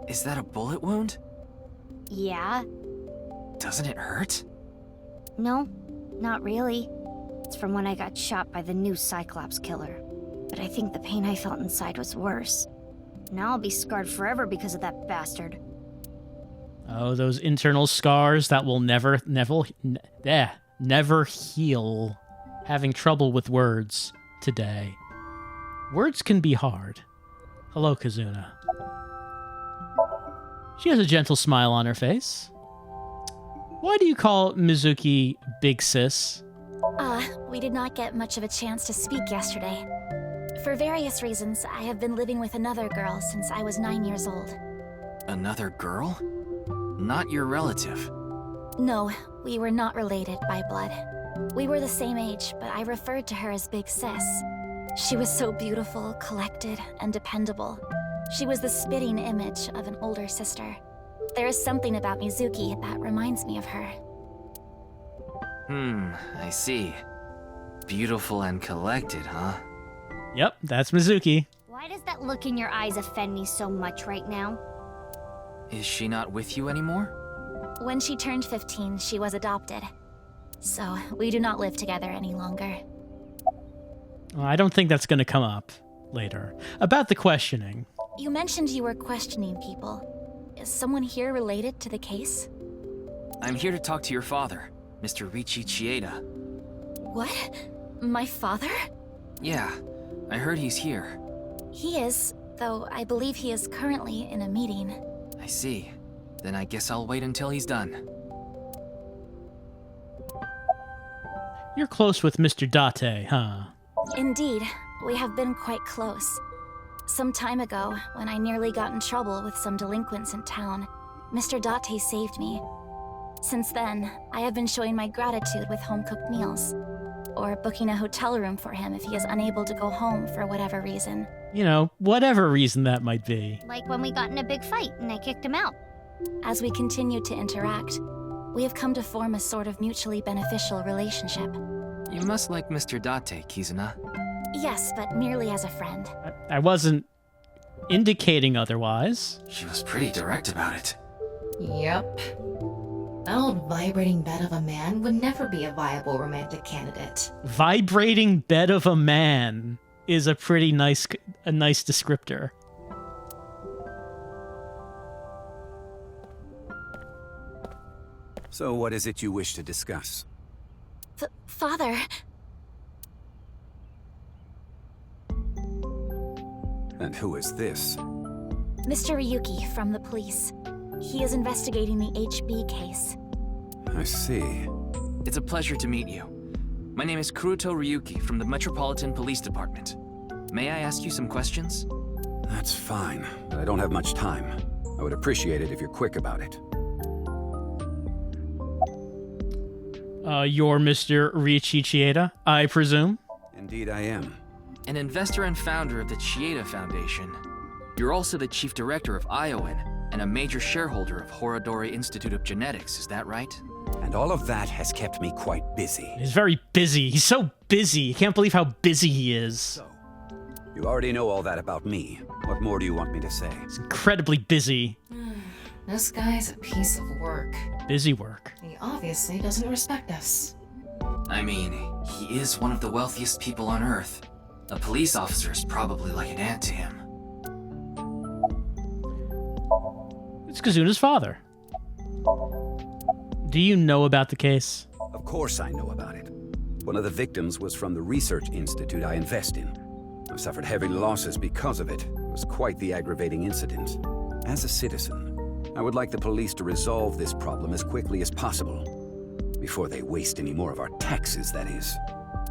is that a bullet wound? Yeah. Doesn't it hurt? No, not really. It's from when I got shot by the new Cyclops killer. But I think the pain I felt inside was worse. Now I'll be scarred forever because of that bastard. Oh, those internal scars that will never heal. Having trouble with words today. Words can be hard. Hello, Kazuna. She has a gentle smile on her face. Why do you call Mizuki Big Sis? We did not get much of a chance to speak yesterday. For various reasons, I have been living with another girl since I was 9 years old. Another girl? Not your relative. No, we were not related by blood. We were the same age, but I referred to her as Big Sis. She was so beautiful, collected, and dependable. She was the spitting image of an older sister. There is something about Mizuki that reminds me of her. I see. Beautiful and collected, huh? Yep, that's Mizuki. Why does that look in your eyes offend me so much right now? Is she not with you anymore? When she turned 15, she was adopted. So, we do not live together any longer. Well, I don't think that's going to come up later. About the questioning. You mentioned you were questioning people. Is someone here related to the case? I'm here to talk to your father, Mr. Richie Chieda. What? My father? Yeah, I heard he's here. He is, though I believe he is currently in a meeting. I see. Then I guess I'll wait until he's done. You're close with Mr. Date, huh? Indeed, we have been quite close. Some time ago, when I nearly got in trouble with some delinquents in town, Mr. Date saved me. Since then, I have been showing my gratitude with home-cooked meals, or booking a hotel room for him if he is unable to go home for whatever reason. You know, whatever reason that might be. Like when we got in a big fight and I kicked him out. As we continue to interact, we have come to form a sort of mutually beneficial relationship. You must like Mr. Date, Kizuna. Yes, but merely as a friend. I wasn't indicating otherwise. She was pretty direct about it. Yep. That old vibrating bed of a man would never be a viable romantic candidate. Vibrating bed of a man is a pretty nice descriptor. So what is it you wish to discuss? Father... And who is this? Mr. Ryuki from the police. He is investigating the HB case. I see. It's a pleasure to meet you. My name is Kuruto Ryuki from the Metropolitan Police Department. May I ask you some questions? That's fine, but I don't have much time. I would appreciate it if you're quick about it. You're Mr. Richie Chieda, I presume? Indeed I am. An investor and founder of the Chieda Foundation. You're also the chief director of ION and a major shareholder of Horodori Institute of Genetics, is that right? And all of that has kept me quite busy. He's very busy. He's so busy. I can't believe how busy he is. So, you already know all that about me. What more do you want me to say? He's incredibly busy. This guy's a piece of work. Busy work. He obviously doesn't respect us. I mean, he is one of the wealthiest people on Earth. A police officer is probably like an aunt to him. It's Kazuna's father. Do you know about the case? Of course I know about it. One of the victims was from the research institute I invest in. I've suffered heavy losses because of it. It was quite the aggravating incident. As a citizen, I would like the police to resolve this problem as quickly as possible. Before they waste any more of our taxes, that is.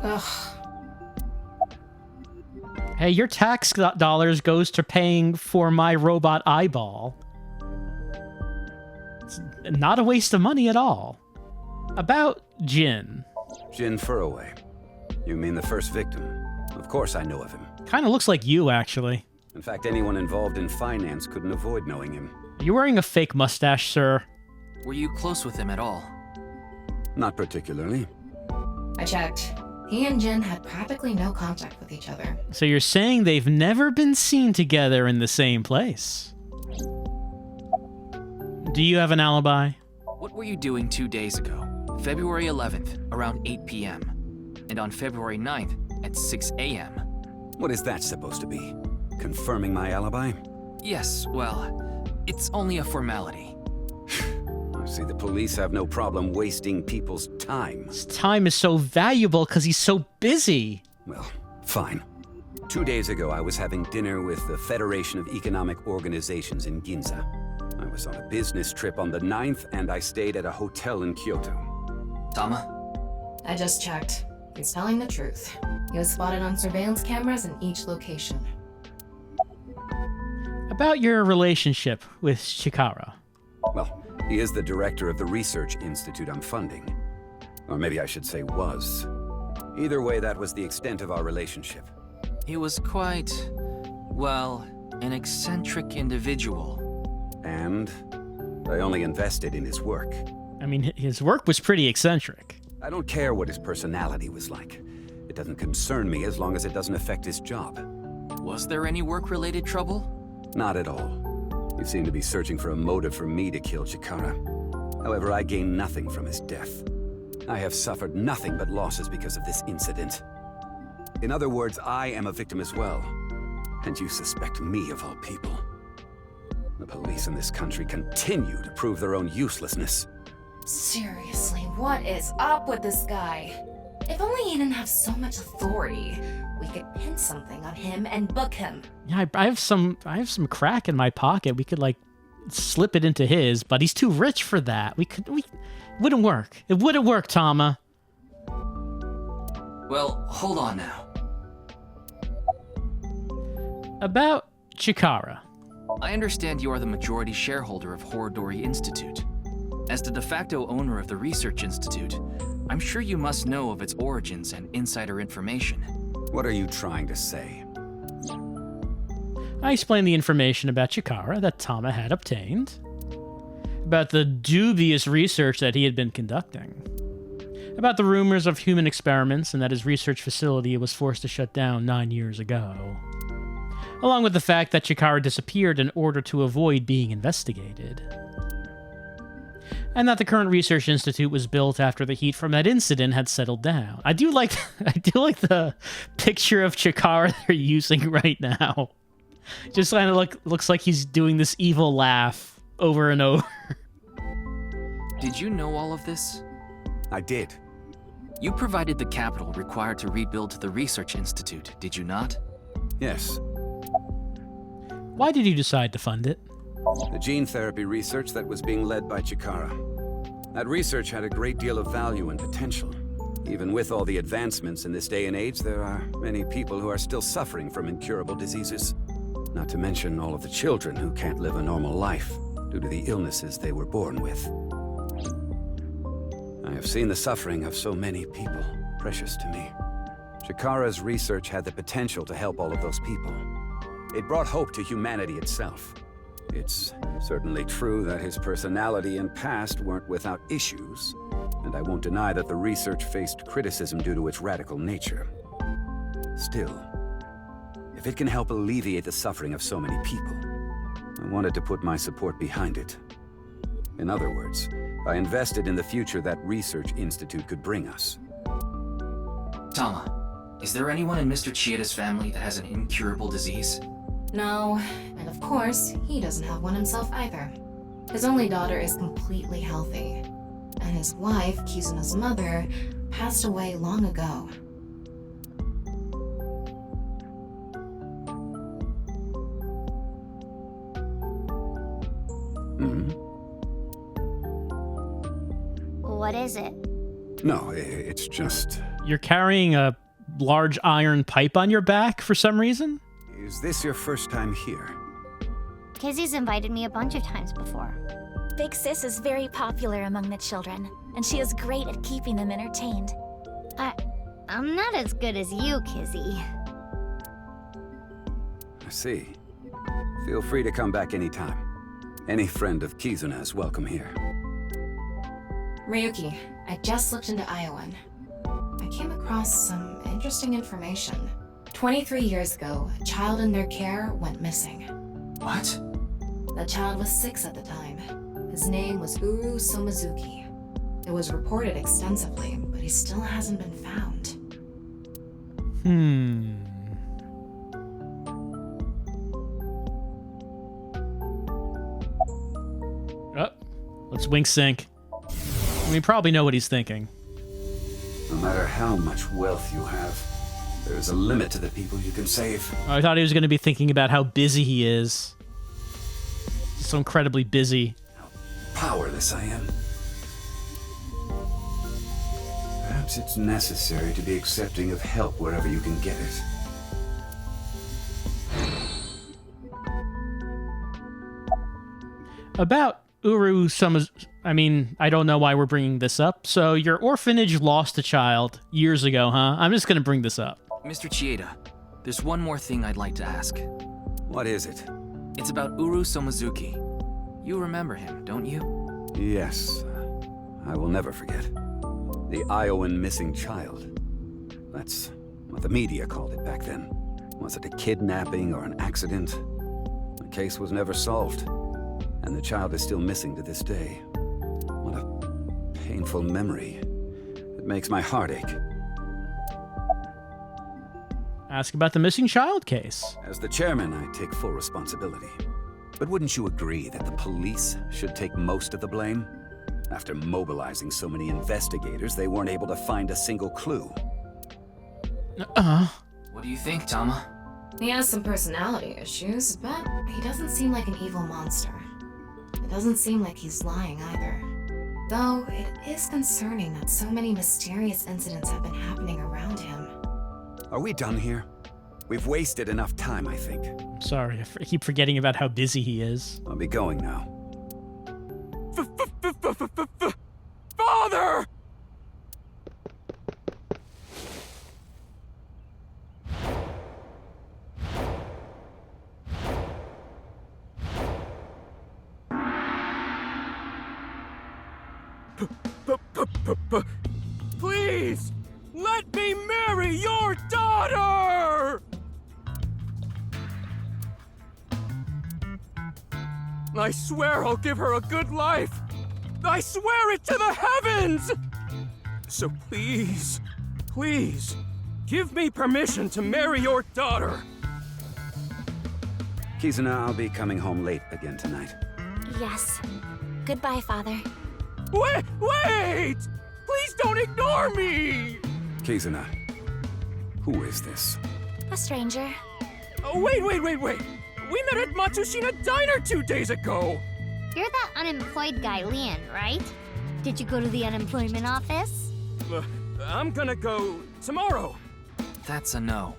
Ugh. Hey, your tax dollars goes to paying for my robot eyeball. It's not a waste of money at all. About Jin. Jin Furroway. You mean the first victim? Of course I know of him. Kind of looks like you, actually. In fact, anyone involved in finance couldn't avoid knowing him. Are you wearing a fake mustache, sir? Were you close with him at all? Not particularly. I checked. He and Jin had practically no contact with each other. So you're saying they've never been seen together in the same place? Do you have an alibi? What were you doing 2 days ago? February 11th, around 8 p.m. And on February 9th, at 6 a.m. What is that supposed to be? Confirming my alibi? Yes, well, it's only a formality. I see the police have no problem wasting people's time. His time is so valuable because he's so busy. Well, fine. 2 days ago, I was having dinner with the Federation of Economic Organizations in Ginza. I was on a business trip on the 9th, and I stayed at a hotel in Kyoto. Tama? I just checked. He's telling the truth. He was spotted on surveillance cameras in each location. About your relationship with Chikara. Well, he is the director of the research institute I'm funding. Or maybe I should say was. Either way, that was the extent of our relationship. He was quite, well, an eccentric individual. And I only invested in his work. I mean, his work was pretty eccentric. I don't care what his personality was like. It doesn't concern me as long as it doesn't affect his job. Was there any work-related trouble? Not at all. You seem to be searching for a motive for me to kill Chikara. However, I gain nothing from his death. I have suffered nothing but losses because of this incident. In other words, I am a victim as well. And you suspect me of all people. The police in this country continue to prove their own uselessness. Seriously, what is up with this guy? If only he didn't have so much authority, we could pin something on him and book him. Yeah, I have some crack in my pocket. We could like slip it into his, but he's too rich for that. We wouldn't work. It wouldn't work, Tama. Well, hold on now. About Chikara. I understand you are the majority shareholder of Horodori Institute. As the de facto owner of the Research Institute, I'm sure you must know of its origins and insider information. What are you trying to say? I explained the information about Chikara that Tama had obtained, about the dubious research that he had been conducting, about the rumors of human experiments and that his research facility was forced to shut down 9 years ago, along with the fact that Chikara disappeared in order to avoid being investigated, and that the current research institute was built after the heat from that incident had settled down. I do like the picture of Chikara they're using right now. Just kind of looks like he's doing this evil laugh over and over. Did you know all of this? I did. You provided the capital required to rebuild the Research Institute, did you not? Yes. Why did you decide to fund it? The gene therapy research that was being led by Chikara. That research had a great deal of value and potential. Even with all the advancements in this day and age, there are many people who are still suffering from incurable diseases. Not to mention all of the children who can't live a normal life due to the illnesses they were born with. I have seen the suffering of so many people, precious to me. Chikara's research had the potential to help all of those people. It brought hope to humanity itself. It's certainly true that his personality and past weren't without issues, and I won't deny that the research faced criticism due to its radical nature. Still, if it can help alleviate the suffering of so many people, I wanted to put my support behind it. In other words, I invested in the future that Research Institute could bring us. Tama, is there anyone in Mr. Chieda's family that has an incurable disease? No, and of course, he doesn't have one himself either. His only daughter is completely healthy, and his wife, Kizuna's mother, passed away long ago. What is it? No, it's just... You're carrying a large iron pipe on your back for some reason? Is this your first time here? Kizzy's invited me a bunch of times before. Big Sis is very popular among the children, and she is great at keeping them entertained. I'm not as good as you, Kizzy. I see. Feel free to come back anytime. Any friend of Kizuna is welcome here. Ryuki, I just looked into Iowan. I came across some interesting information. 23 years ago, a child in their care went missing. What? The child was 6 at the time. His name was Uru Somazuki. It was reported extensively, but he still hasn't been found. Let's wink sync. We probably know what he's thinking. No matter how much wealth you have, there's a limit to the people you can save. I thought he was going to be thinking about how busy he is. So incredibly busy. How powerless I am. Perhaps it's necessary to be accepting of help wherever you can get it. About Uru I mean, I don't know why we're bringing this up. So your orphanage lost a child years ago, huh? I'm just gonna bring this up. Mr. Chieda, there's one more thing I'd like to ask. What is it? It's about Uru Somazuki. You remember him, don't you? Yes. I will never forget. The Iowan missing child. That's what the media called it back then. Was it a kidnapping or an accident? The case was never solved, and the child is still missing to this day. What a painful memory. It makes my heart ache. Ask about the missing child case. As the chairman, I take full responsibility. But wouldn't you agree that the police should take most of the blame? After mobilizing so many investigators, they weren't able to find a single clue. What do you think, Tama? He has some personality issues, but he doesn't seem like an evil monster. It doesn't seem like he's lying either. Though, it is concerning that so many mysterious incidents have been happening around him. Are we done here? We've wasted enough time, I think. Sorry, I keep forgetting about how busy he is. I'll be going now. Father! Please, let me marry your daughter! I swear I'll give her a good life. I swear it to the heavens! So please, please, give me permission to marry your daughter. Kizuna, I'll be coming home late again tonight. Yes. Goodbye, Father. Wait! Please don't ignore me! Kizuna, who is this? A stranger. Oh, wait! We met at Matsushina Diner 2 days ago! You're that unemployed guy, Lian, right? Did you go to the unemployment office? I'm gonna go tomorrow. That's a no.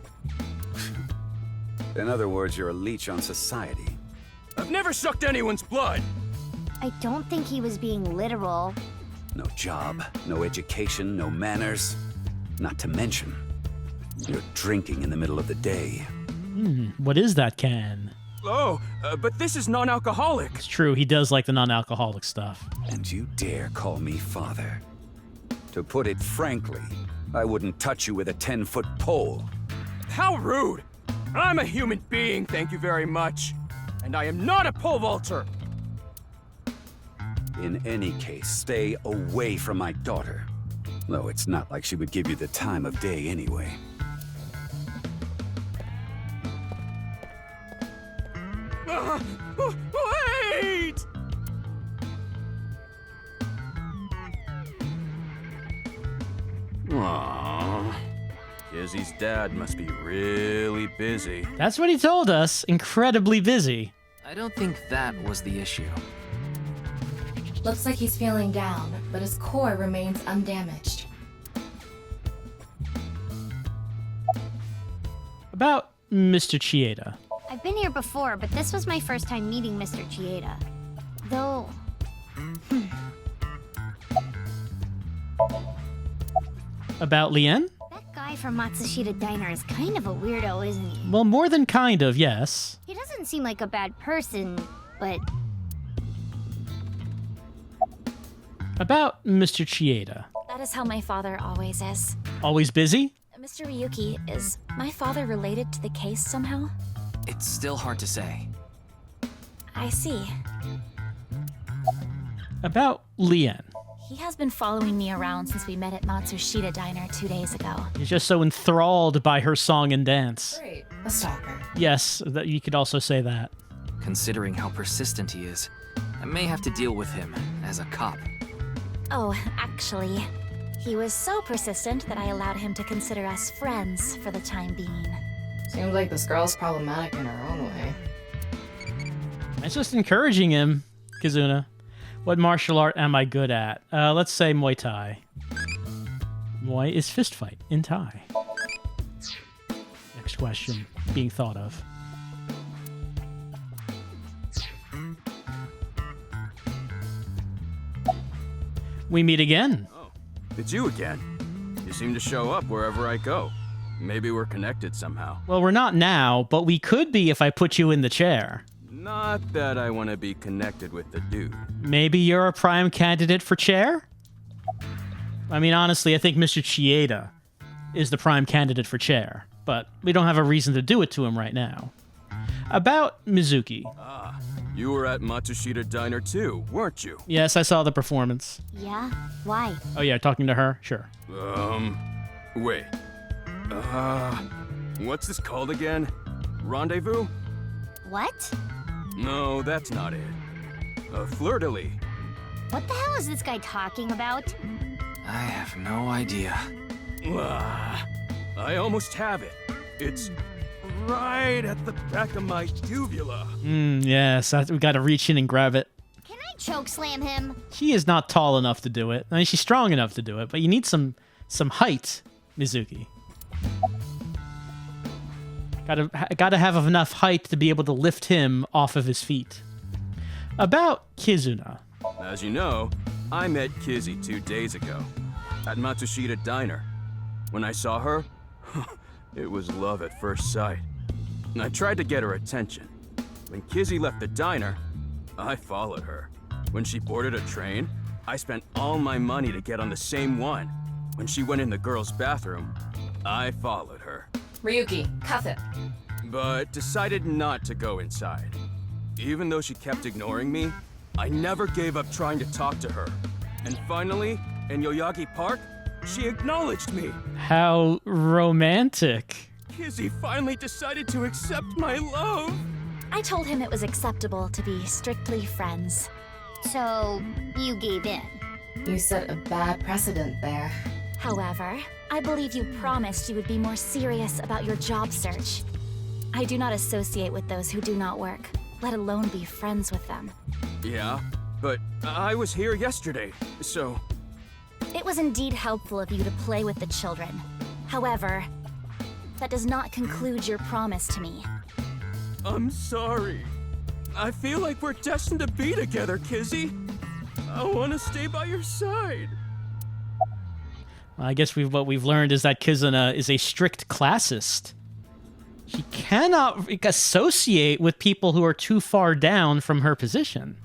In other words, you're a leech on society. I've never sucked anyone's blood. I don't think he was being literal. No job, no education, no manners. Not to mention, you're drinking in the middle of the day. What is that can? Oh, but this is non-alcoholic. It's true, he does like the non-alcoholic stuff. And you dare call me father? To put it frankly, I wouldn't touch you with a 10-foot pole. How rude! I'm a human being, thank you very much. And I am not a pole vaulter. In any case, stay away from my daughter. Though it's not like she would give you the time of day anyway. Wait! Aww. Kizzy's dad must be really busy. That's what he told us. Incredibly busy. I don't think that was the issue. Looks like he's feeling down, but his core remains undamaged. About Mr. Chieda. I've been here before, but this was my first time meeting Mr. Chieda. Though... About Lian? That guy from Matsushita Diner is kind of a weirdo, isn't he? Well, more than kind of, yes. He doesn't seem like a bad person, but... About Mr. Chieda. That is how my father always is. Always busy? Mr. Ryuki, is my father related to the case somehow? It's still hard to say. I see. About Lian. He has been following me around since we met at Matsushita Diner 2 days ago. He's just so enthralled by her song and dance. Great, a stalker. Yes, that you could also say that. Considering how persistent he is, I may have to deal with him as a cop. Oh, actually, he was so persistent that I allowed him to consider us friends for the time being. Seems like this girl's problematic in her own way. It's just encouraging him, Kizuna. What martial art am I good at? Let's say Muay Thai. Muay is fist fight in Thai. Next question being thought of. We meet again. Oh, it's you again. You seem to show up wherever I go. Maybe we're connected somehow. Well, we're not now, but we could be if I put you in the chair. Not that I want to be connected with the dude. Maybe you're a prime candidate for chair? I mean, honestly, I think Mr. Chieda is the prime candidate for chair, but we don't have a reason to do it to him right now. About Mizuki. Ah, you were at Matsushita Diner too, weren't you? Yes, I saw the performance. Yeah? Why? Oh yeah, talking to her? Sure. Wait. What's this called again? Rendezvous? What? No, that's not it. Fleur-de-lis. What the hell is this guy talking about? I have no idea. I almost have it. It's right at the back of my uvula. Yes, we gotta reach in and grab it. Can I chokeslam him? She is not tall enough to do it. I mean, she's strong enough to do it, but you need some height, Mizuki. Gotta have enough height to be able to lift him off of his feet. About Kizuna. As you know, I met Kizzy 2 days ago at Matsushita Diner. When I saw her, it was love at first sight. I tried to get her attention. When Kizzy left the diner, I followed her. When she boarded a train, I spent all my money to get on the same one. When she went in the girls' bathroom, I followed her. Ryuki, cuff it. But decided not to go inside. Even though she kept ignoring me, I never gave up trying to talk to her. And finally, in Yoyagi Park, she acknowledged me. How romantic. Kizzy finally decided to accept my love. I told him it was acceptable to be strictly friends. So, you gave in? You set a bad precedent there. However, I believe you promised you would be more serious about your job search. I do not associate with those who do not work, let alone be friends with them. Yeah, but I was here yesterday, so... It was indeed helpful of you to play with the children. However, that does not conclude your promise to me. I'm sorry. I feel like we're destined to be together, Kizzy. I want to stay by your side. I guess what we've learned is that Kizuna is a strict classist. She cannot associate with people who are too far down from her position.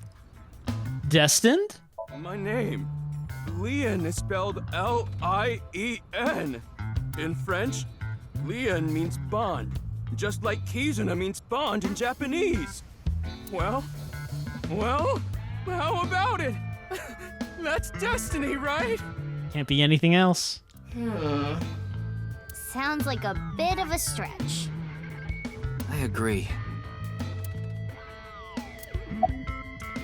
Destined? My name, Lian, is spelled L-I-E-N. In French, Lian means bond, just like Kizuna means bond in Japanese. Well, how about it? That's destiny, right? Can't be anything else. Sounds like a bit of a stretch. I agree.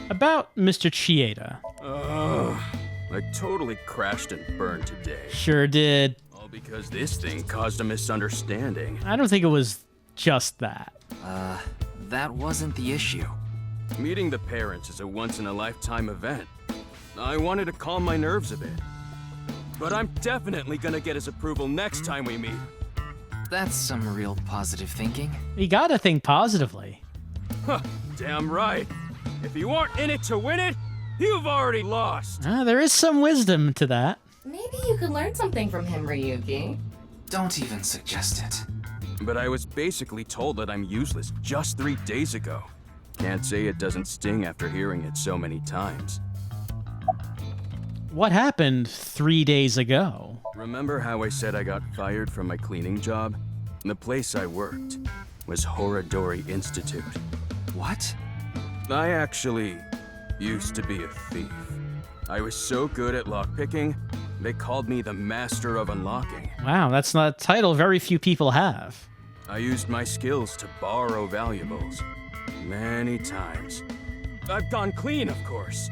About Mr. Chieda. I totally crashed and burned today. Sure did. All because this thing caused a misunderstanding. I don't think it was just that. That wasn't the issue. Meeting the parents is a once-in-a-lifetime event. I wanted to calm my nerves a bit. But I'm definitely gonna get his approval next time we meet. That's some real positive thinking. You gotta think positively. Huh, damn right. If you aren't in it to win it, you've already lost. There is some wisdom to that. Maybe you could learn something from him, Ryuki. Don't even suggest it. But I was basically told that I'm useless just 3 days ago. Can't say it doesn't sting after hearing it so many times. What happened 3 days ago? Remember how I said I got fired from my cleaning job? The place I worked was Horadori Institute. What? I actually used to be a thief. I was so good at lockpicking, they called me the Master of Unlocking. Wow, that's not a title very few people have. I used my skills to borrow valuables. Many times. I've gone clean, of course.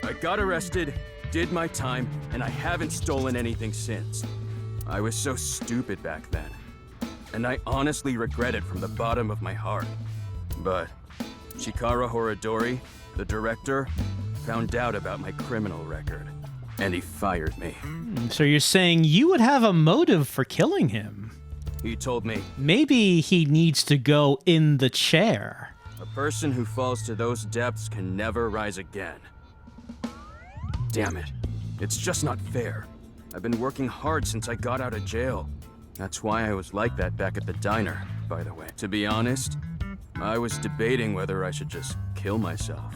I got arrested, did my time, and I haven't stolen anything since. I was so stupid back then. And I honestly regret it from the bottom of my heart. But Chikara Horadori, the director, found out about my criminal record. And he fired me. So you're saying you would have a motive for killing him? He told me, maybe he needs to go in the chair. a person who falls to those depths can never rise again. Damn it. It's just not fair. I've been working hard since I got out of jail. That's why I was like that back at the diner, by the way. To be honest, I was debating whether I should just kill myself.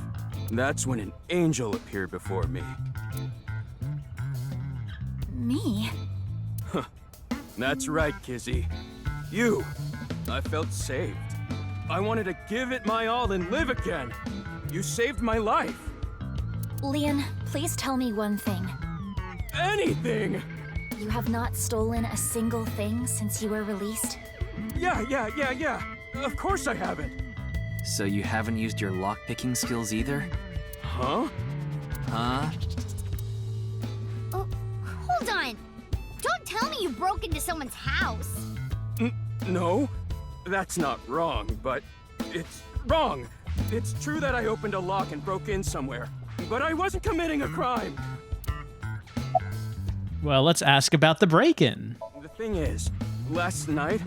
That's when an angel appeared before me. Me? Huh. That's right, Kizzy. You. I felt saved. I wanted to give it my all and live again. You saved my life. Lian, please tell me one thing. Anything! You have not stolen a single thing since you were released? Yeah. Of course I haven't. So you haven't used your lockpicking skills either? Huh? Huh? Oh, hold on. Don't tell me you broke into someone's house. No, that's not wrong, but it's wrong. It's true that I opened a lock and broke in somewhere, but I wasn't committing a crime. Well, let's ask about the break-in. The thing is, last night...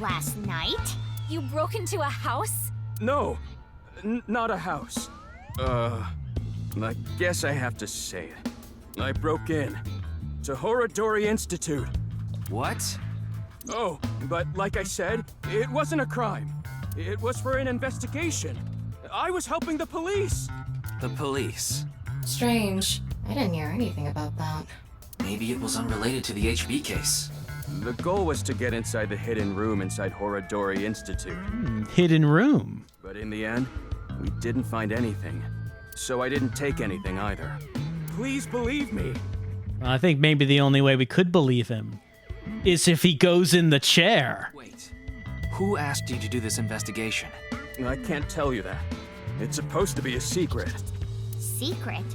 Last night? You broke into a house? No, not a house. I guess I have to say it. I broke in to Horodori Institute. What? Oh, but like I said, it wasn't a crime. It was for an investigation. I was helping the police. The police? Strange. I didn't hear anything about that. Maybe it was unrelated to the HB case. The goal was to get inside the hidden room inside Horodori Institute. Hidden room? But in the end, we didn't find anything. So I didn't take anything either. Please believe me. I think maybe the only way we could believe him is if he goes in the chair. Wait, who asked you to do this investigation? I can't tell you that. It's supposed to be a secret. Secret?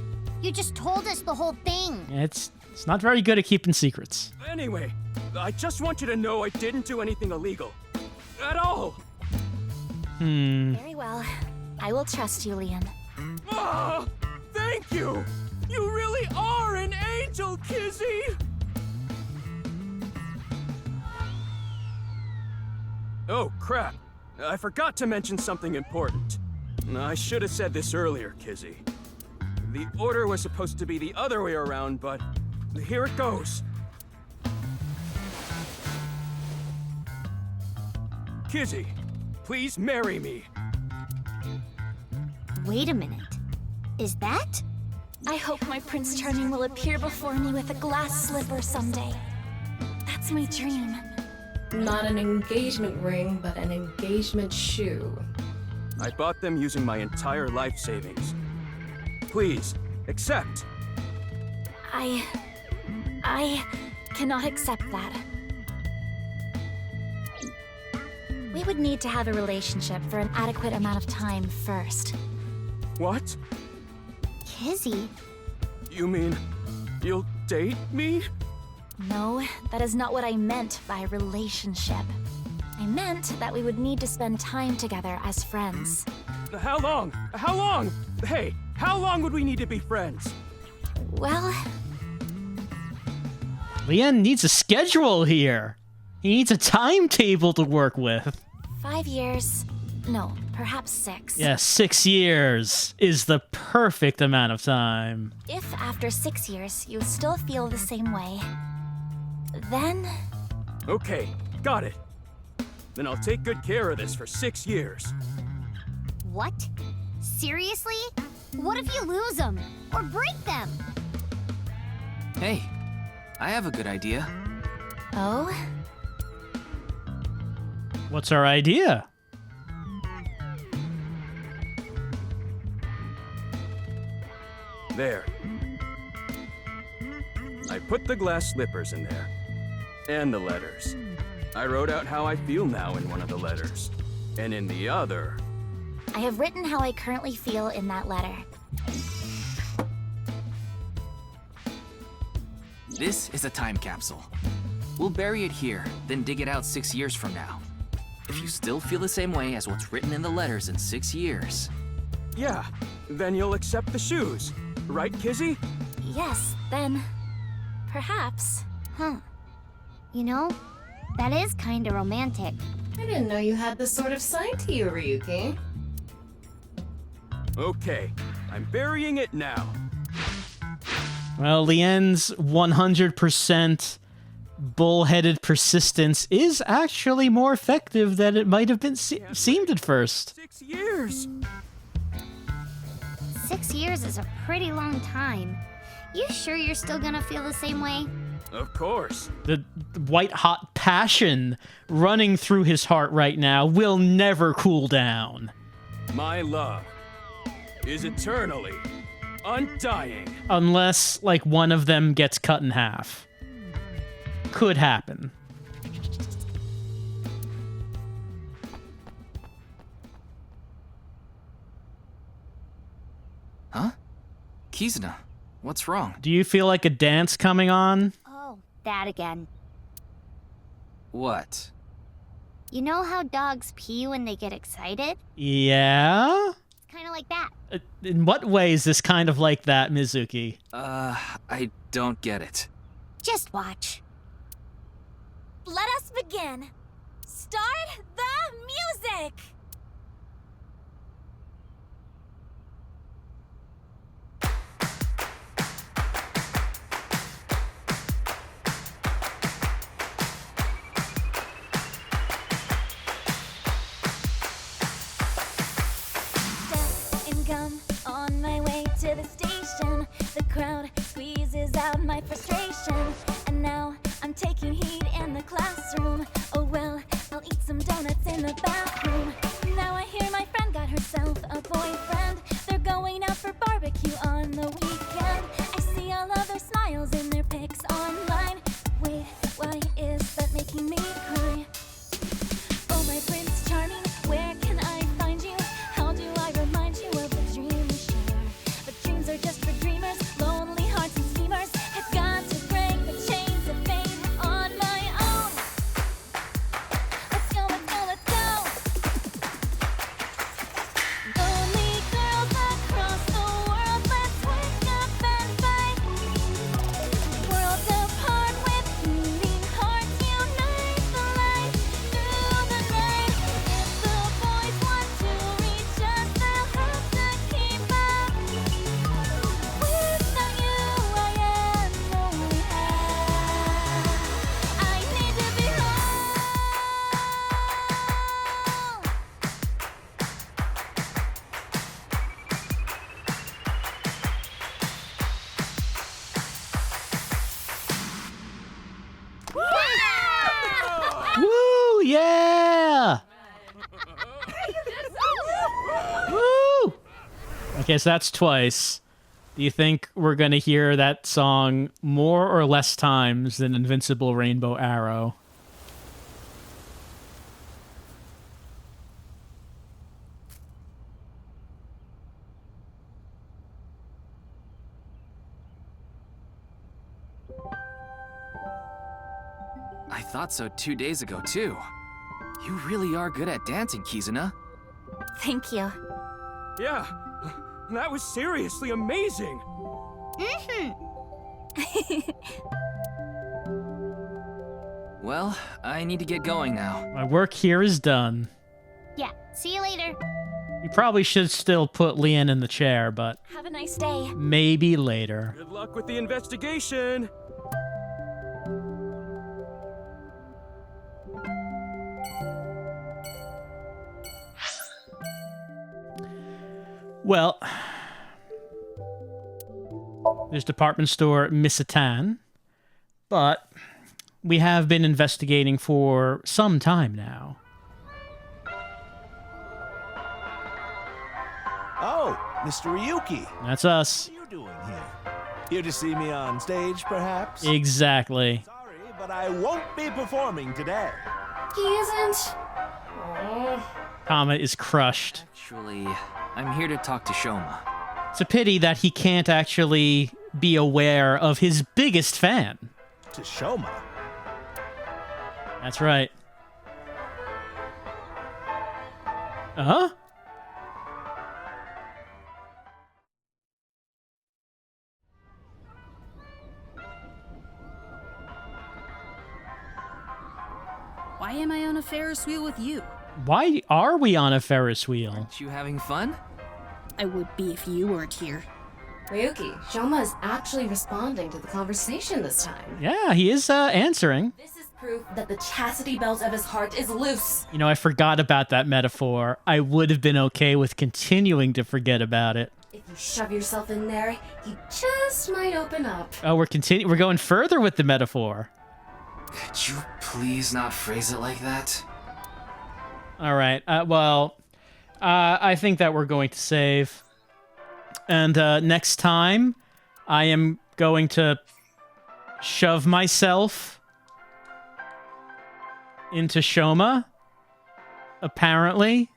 You just told us the whole thing. It's not very good at keeping secrets. Anyway, I just want you to know I didn't do anything illegal. At all. Very well. I will trust you, Lian. Ah, thank you! You really are an angel, Kizzy! Oh, crap. I forgot to mention something important. I should have said this earlier, Kizzy. The order was supposed to be the other way around, but here it goes. Kizzy, please marry me. Wait a minute. Is that? I hope my Prince Charming will appear before me with a glass slipper someday. That's my dream. Not an engagement ring, but an engagement shoe. I bought them using my entire life savings. Please, accept. I cannot accept that. We would need to have a relationship for an adequate amount of time first. What? Kizzy? You mean you'll date me? No, that is not what I meant by relationship. I meant that we would need to spend time together as friends. How long? How long? Hey, how long would we need to be friends? Well... Lian needs a schedule here. He needs a timetable to work with. 5 years. No, perhaps 6. Yeah, 6 years is the perfect amount of time. If after 6 years you still feel the same way, then... Okay, got it. Then I'll take good care of this for 6 years. What? Seriously? What if you lose them? Or break them? Hey, I have a good idea. Oh? What's our idea? There. I put the glass slippers in there. And the letters. I wrote out how I feel now in one of the letters. And in the other... I have written how I currently feel in that letter. This is a time capsule. We'll bury it here, then dig it out 6 years from now. If you still feel the same way as what's written in the letters in 6 years... Yeah, then you'll accept the shoes. Right, Kizzy? Yes, then... perhaps. Huh. You know, that is kinda romantic. I didn't know you had this sort of side to you, Ryuki. Okay, I'm burying it now. Well, Lian's 100% bullheaded persistence is actually more effective than it might have been seemed at first. 6 years! 6 years is a pretty long time. You sure you're still gonna feel the same way? Of course. The white-hot passion running through his heart right now will never cool down. My love is eternally undying. Unless, like, one of them gets cut in half. Could happen. Huh? Kizuna, what's wrong? Do you feel like a dance coming on? Oh, that again. What? You know how dogs pee when they get excited? Yeah? It's kind of like that. In what way is this kind of like that, Mizuki? I don't get it. Just watch. Let us begin. Start the music! On my way to the station, the crowd squeezes out my frustration, and now I'm taking heat in the classroom. Oh well, I'll eat some donuts in the bathroom. Now I hear my friend got herself a boyfriend. They're going out for barbecue on the weekend. I see all of their smiles in their pics online. Wait, why is that making me cry? Oh my Prince Charming, where can I find you? How do I remind you of the dream we share? But dreams are just for dreamers, lonely hearts and schemers. I've got to break the chains of fate on my own. Let's go, let's go, let's go. Lonely girls across the world, let's wake up and fight. Worlds apart with beating hearts, unite the light through the night. If the boys want to reach us, they'll have to keep up. Without you, I am only half. I need to be whole. Woo, yeah! Woo! Okay, so that's twice. Do you think we're gonna hear that song more or less times than Invincible Rainbow Arrow? I thought so 2 days ago, too. You really are good at dancing, Kizuna. Thank you. Yeah, that was seriously amazing. Well, I need to get going now. My work here is done. Yeah, see you later. You probably should still put Lian in the chair, but Have a nice day. maybe later. Good luck with the investigation. Well, there's department store Misatan, but we have been investigating for some time now. Oh, Mr. Ryuki. That's us. What are you doing here? Here to see me on stage, perhaps? Exactly. Sorry, but I won't be performing today. He isn't. Oh. Kama is crushed. Actually, I'm here to talk to Shoma. It's a pity that he can't actually be aware of his biggest fan. To Shoma? That's right. Uh-huh. Why am I on a Ferris wheel with you? Why are we on a Ferris wheel? Aren't you having fun? I would be if you weren't here. Ryuki, Shoma is actually responding to the conversation this time. Yeah, he is answering. This is proof that the chastity belt of his heart is loose. You know, I forgot about that metaphor. I would have been okay with continuing to forget about it. If you shove yourself in there, he just might open up. Oh, we're going further with the metaphor. Could you please not phrase it like that? All right. I think that we're going to save. And next time, I am going to shove myself into Shoma, apparently,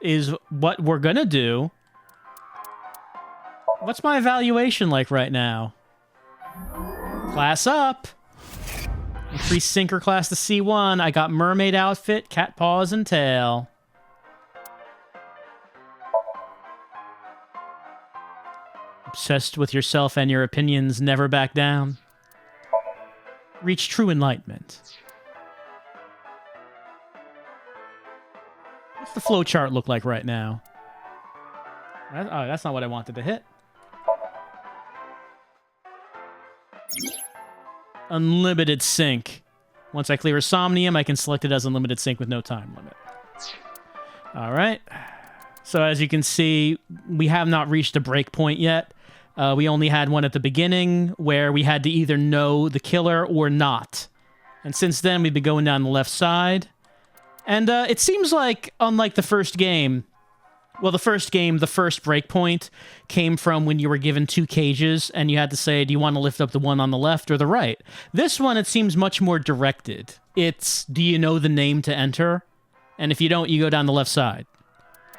is what we're gonna do. What's my evaluation like right now? Class up! Increase Sinker class to C1. I got mermaid outfit, cat paws, and tail. Obsessed with yourself and your opinions, never back down. Reach true enlightenment. What's the flowchart look like right now? Oh, that's not what I wanted to hit. Unlimited sync. Once I clear Somnium, I can select it as unlimited sync with no time limit. All right. So as you can see, we have not reached a breakpoint yet. We only had one at the beginning where we had to either know the killer or not. And since then, we've been going down the left side. And it seems like, unlike the first game, well, the first breakpoint came from when you were given 2 cages and you had to say, do you want to lift up the one on the left or the right? This one, it seems much more directed. It's, do you know the name to enter? And if you don't, you go down the left side.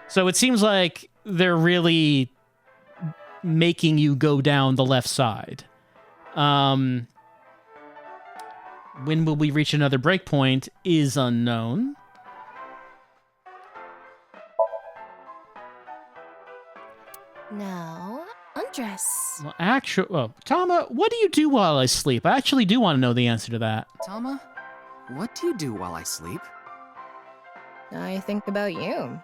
So it seems like they're really making you go down the left side. When will we reach another breakpoint is unknown. Now, undress. Well, Tama, what do you do while I sleep? I actually do want to know the answer to that. Tama, what do you do while I sleep? I think about you.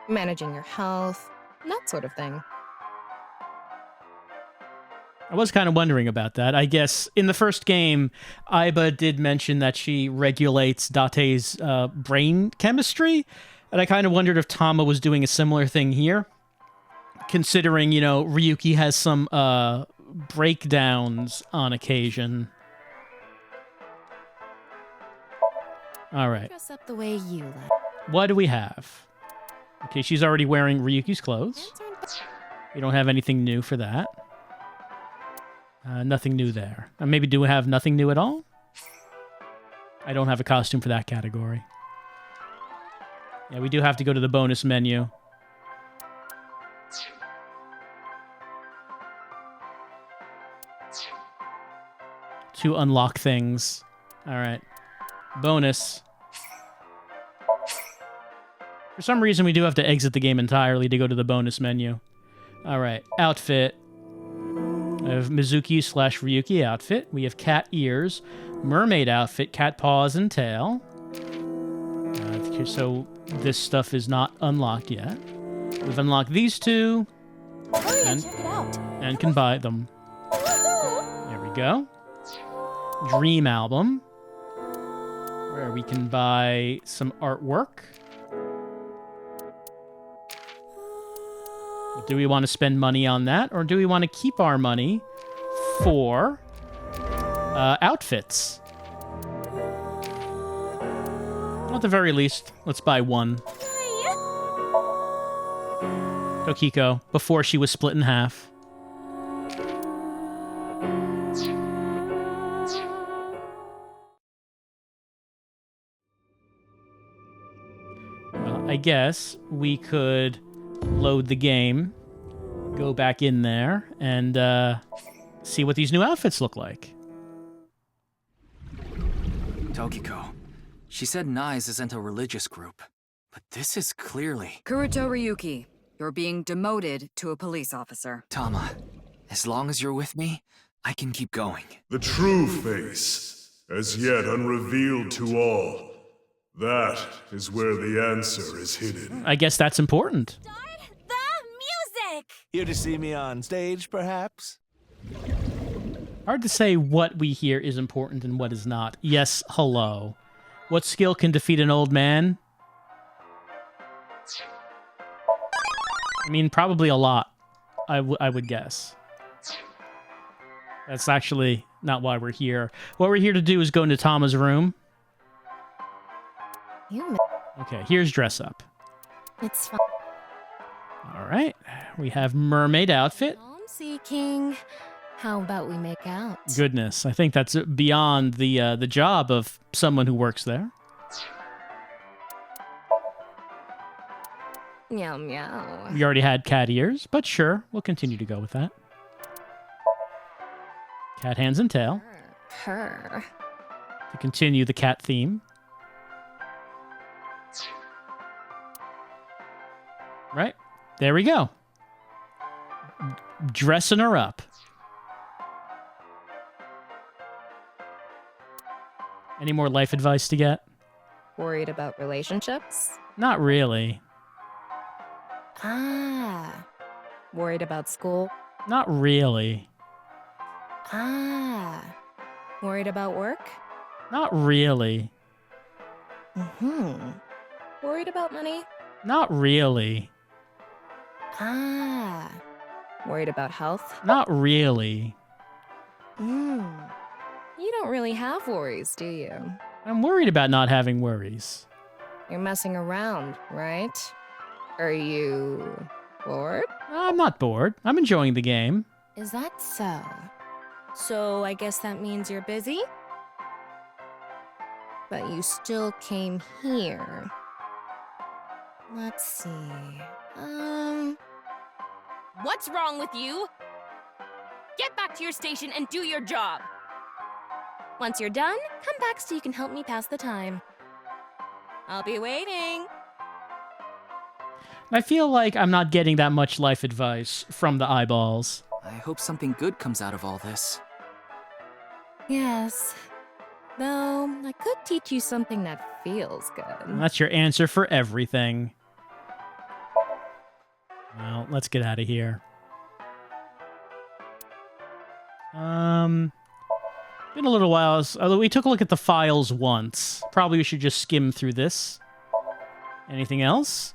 Managing your health, that sort of thing. I was kind of wondering about that. I guess in the first game, Aiba did mention that she regulates Date's brain chemistry, and I kind of wondered if Tama was doing a similar thing here, considering, you know, Ryuki has some breakdowns on occasion. All right. Dress up the way you like. What do we have? Okay, she's already wearing Ryuki's clothes. We don't have anything new for that. Nothing new there. Maybe do we have nothing new at all? I don't have a costume for that category. Yeah, we do have to go to the bonus menu. To unlock things. All right. Bonus. For some reason, we do have to exit the game entirely to go to the bonus menu. All right. Outfit. I have Mizuki/Ryuki outfit. We have cat ears, mermaid outfit, cat paws and tail. So this stuff is not unlocked yet. We've unlocked these two, and can buy them. There we go. Dream album, where we can buy some artwork. Do we want to spend money on that, or do we want to keep our money for outfits? At the very least, let's buy one. Tokiko, before she was split in half. Well, I guess we could load the game, go back in there, and see what these new outfits look like. Tokiko, she said Nyes isn't a religious group, but this is clearly... Kuruto Ryuki, you're being demoted to a police officer. Tama, as long as you're with me, I can keep going. The true face, as yet unrevealed to all. That is where the answer is hidden. I guess that's important. Here to see me on stage, perhaps? Hard to say what we hear is important and what is not. Yes, hello. What skill can defeat an old man? I mean, probably a lot, I would guess. That's actually not why we're here. What we're here to do is go into Tama's room. Okay, here's dress up. It's fine. All right, we have mermaid outfit. Sea King. How about we make out? Goodness, I think that's beyond the job of someone who works there. Meow meow. We already had cat ears, but sure, we'll continue to go with that. Cat hands and tail. Purr. To continue the cat theme. Right, there we go. Dressing her up. Any more life advice to get? Worried about relationships? Not really. Ah. Worried about school? Not really. Ah. Worried about work? Not really. Worried about money? Not really. Ah. Worried about health? Not really. You don't really have worries, do you? I'm worried about not having worries. You're messing around, right? Are you bored? I'm not bored. I'm enjoying the game. Is that so? So I guess that means you're busy? But you still came here. Let's see. What's wrong with you? Get back to your station and do your job. Once you're done, come back so you can help me pass the time. I'll be waiting. I feel like I'm not getting that much life advice from the eyeballs. I hope something good comes out of all this. Yes. Though, I could teach you something that feels good. That's your answer for everything. Well, let's get out of here. Been a little while, although we took a look at the files once. Probably we should just skim through this. Anything else?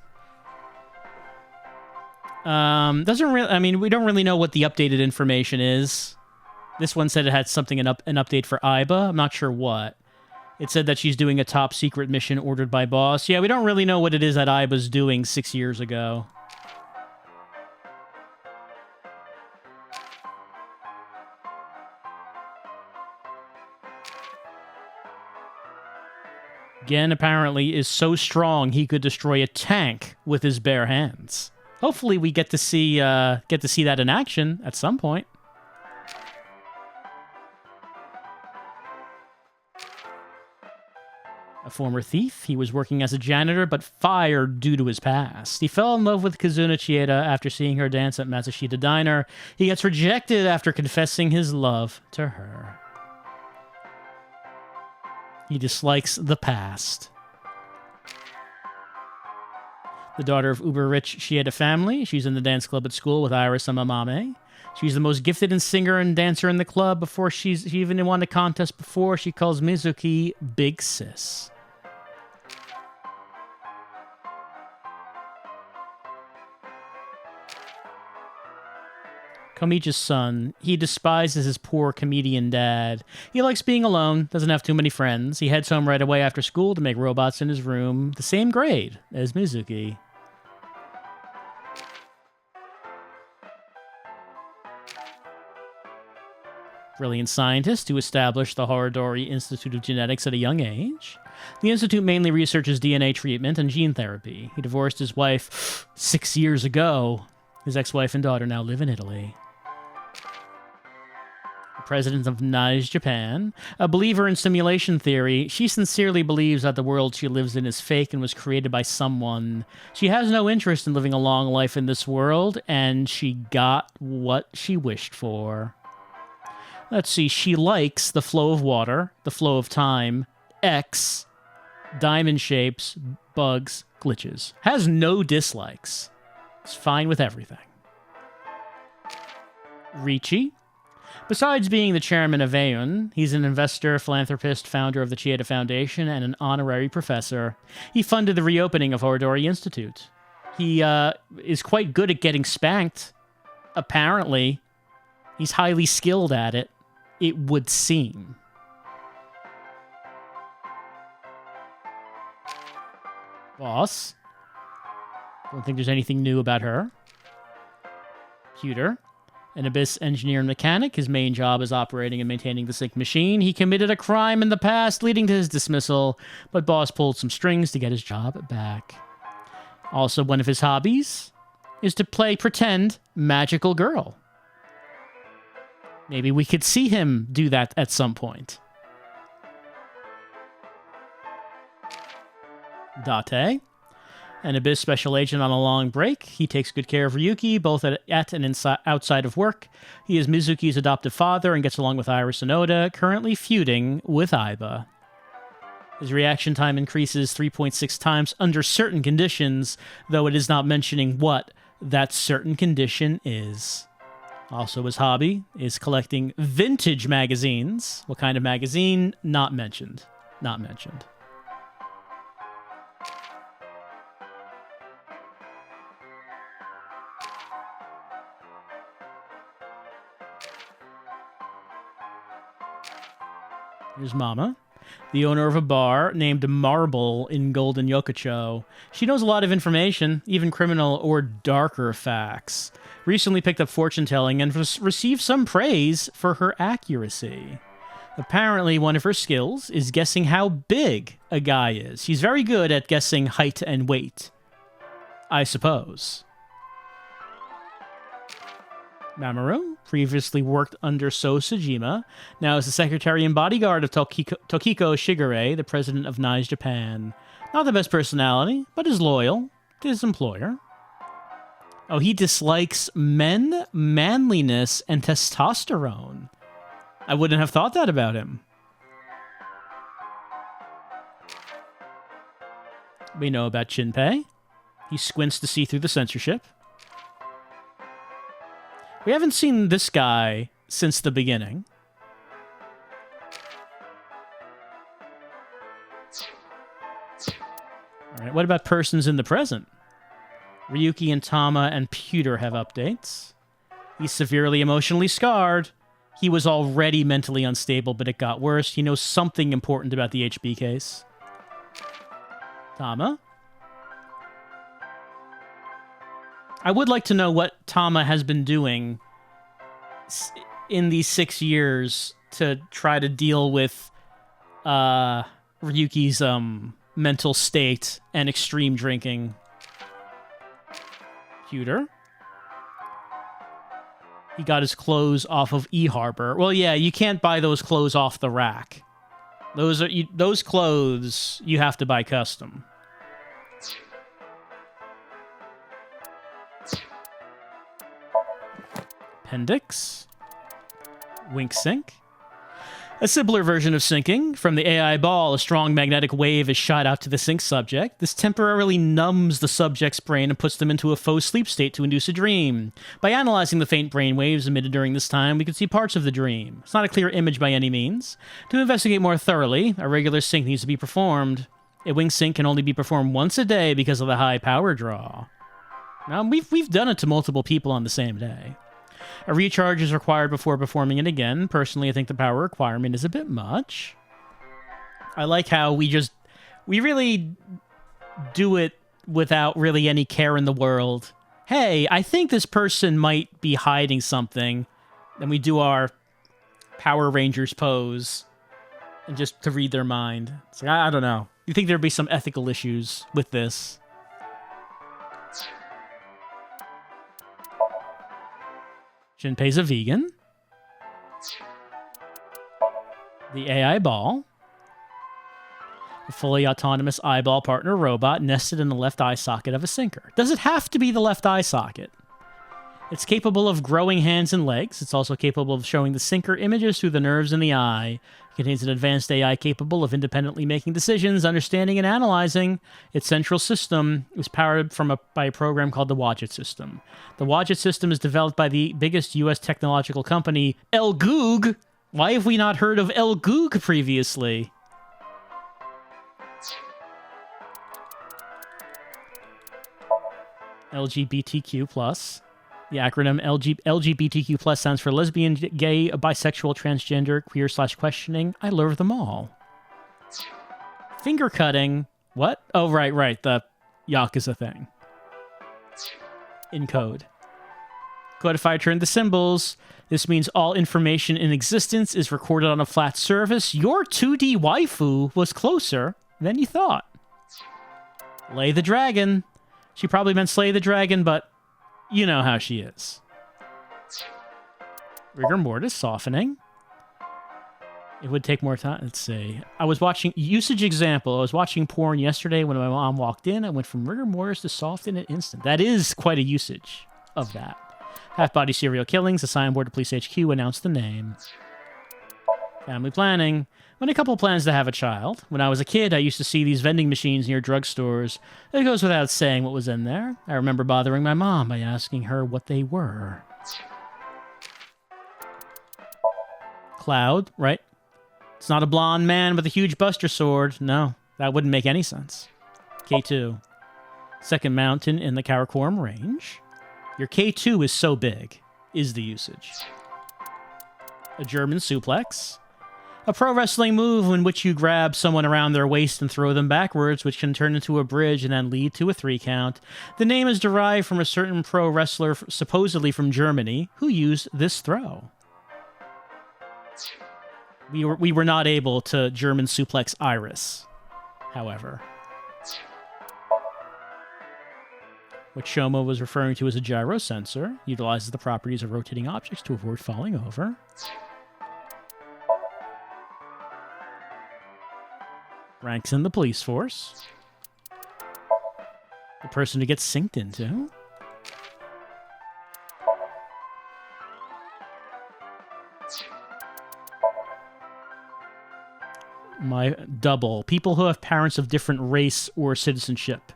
Doesn't really. I mean, we don't really know what the updated information is. This one said it had something an update for Iba. I'm not sure what. It said that she's doing a top secret mission ordered by boss. Yeah, we don't really know what it is that Iba's doing 6 years ago. Gen apparently is so strong he could destroy a tank with his bare hands. Hopefully we get to see that in action at some point. A former thief, he was working as a janitor but fired due to his past. He fell in love with Kazuna Chieda after seeing her dance at Matsushita Diner. He gets rejected after confessing his love to her. He dislikes the past. The daughter of uber-rich Chieda family. She's in the dance club at school with Iris and Mamame. She's the most gifted and singer and dancer in the club. Before she even won the contest before, she calls Mizuki Big Sis. Komichi's son. He despises his poor comedian dad. He likes being alone, doesn't have too many friends. He heads home right away after school to make robots in his room, the same grade as Mizuki. Brilliant scientist who established the Horodori Institute of Genetics at a young age. The institute mainly researches DNA treatment and gene therapy. He divorced his wife 6 years ago. His ex-wife and daughter now live in Italy. President of Nice, Japan. A believer in simulation theory, she sincerely believes that the world she lives in is fake and was created by someone. She has no interest in living a long life in this world, and she got what she wished for. Let's see, she likes the flow of water, the flow of time, X, diamond shapes, bugs, glitches. Has no dislikes. It's fine with everything. Richie. Besides being the chairman of Aeon, he's an investor, philanthropist, founder of the Chieda Foundation, and an honorary professor. He funded the reopening of Horodori Institute. He is quite good at getting spanked. Apparently, he's highly skilled at it, it would seem. Boss. Don't think there's anything new about her. Pewter. An Abyss engineer and mechanic. His main job is operating and maintaining the sync machine. He committed a crime in the past, leading to his dismissal, but Boss pulled some strings to get his job back. Also, one of his hobbies is to play pretend magical girl. Maybe we could see him do that at some point. Date. An Abyss special agent on a long break. He takes good care of Ryuki, both at and outside of work. He is Mizuki's adoptive father and gets along with Iris and Oda, currently feuding with Aiba. His reaction time increases 3.6 times under certain conditions, though it is not mentioning what that certain condition is. Also, his hobby is collecting vintage magazines. What kind of magazine? Not mentioned. Not mentioned. Here's Mama, the owner of a bar named Marble in Golden Yokocho. She knows a lot of information, even criminal or darker facts. Recently picked up fortune-telling and received some praise for her accuracy. Apparently, one of her skills is guessing how big a guy is. She's very good at guessing height and weight, I suppose. Mamoru previously worked under So Sejima, now is the secretary and bodyguard of Tokiko Shigure, the president of NICE Japan. Not the best personality, but is loyal to his employer. Oh, he dislikes men, manliness, and testosterone. I wouldn't have thought that about him. We know about Shinpei. He squints to see through the censorship. We haven't seen this guy since the beginning. All right, what about persons in the present? Ryuki and Tama and Pewter have updates. He's severely emotionally scarred. He was already mentally unstable, but it got worse. He knows something important about the HB case. Tama? I would like to know what Tama has been doing in these 6 years to try to deal with Ryuki's mental state and extreme drinking. Pewter. He got his clothes off of E-Harbor. Well, yeah, you can't buy those clothes off the rack. Those clothes you have to buy custom. Appendix. Wink sync. A simpler version of syncing. From the AI ball, a strong magnetic wave is shot out to the sync subject. This temporarily numbs the subject's brain and puts them into a faux sleep state to induce a dream. By analyzing the faint brain waves emitted during this time, we can see parts of the dream. It's not a clear image by any means. To investigate more thoroughly, a regular sync needs to be performed. A wink sync can only be performed once a day because of the high power draw. Now, we've done it to multiple people on the same day. A recharge is required before performing it again. Personally, I think the power requirement is a bit much. I like how we really do it without really any care in the world. Hey, I think this person might be hiding something. Then we do our Power Rangers pose and just to read their mind. It's like, I don't know. You think there'd be some ethical issues with this? Shinpei's a vegan. The AI ball. A fully autonomous eyeball partner robot nested in the left eye socket of a sinker. Does it have to be the left eye socket? It's capable of growing hands and legs. It's also capable of showing the sinker images through the nerves in the eye. It contains an advanced AI capable of independently making decisions, understanding, and analyzing. Its central system is powered by a program called the Wadget System. The Wadget System is developed by the biggest U.S. technological company, El Goog. Why have we not heard of El Goog previously? LGBTQ+. The acronym LGBTQ+ stands for lesbian, gay, bisexual, transgender, queer/questioning. I love them all. Finger cutting. What? Oh, right. The Yakuza thing. In code. Codified turn the symbols. This means all information in existence is recorded on a flat surface. Your 2D waifu was closer than you thought. Lay the dragon. She probably meant slay the dragon, but you know how she is. Rigor mortis softening. It would take more time. Let's see. I was watching usage example. I was watching porn yesterday when my mom walked in. I went from rigor mortis to soft in an instant. That is quite a usage of that. Half-body serial killings. The signboard to Police HQ announced the name. Family planning. When a couple plans to have a child. When I was a kid, I used to see these vending machines near drugstores. It goes without saying what was in there. I remember bothering my mom by asking her what they were. Cloud, right? It's not a blonde man with a huge buster sword. No, that wouldn't make any sense. K2. Second mountain in the Karakoram range. Your K2 is so big, is the usage. A German suplex. A pro wrestling move in which you grab someone around their waist and throw them backwards, which can turn into a bridge and then lead to a 3 count. The name is derived from a certain pro wrestler, supposedly from Germany, who used this throw. We were not able to German suplex Iris, however. What Shoma was referring to as a gyro sensor utilizes the properties of rotating objects to avoid falling over. Ranks in the police force. The person to get synced into. My double. People who have parents of different race or citizenship.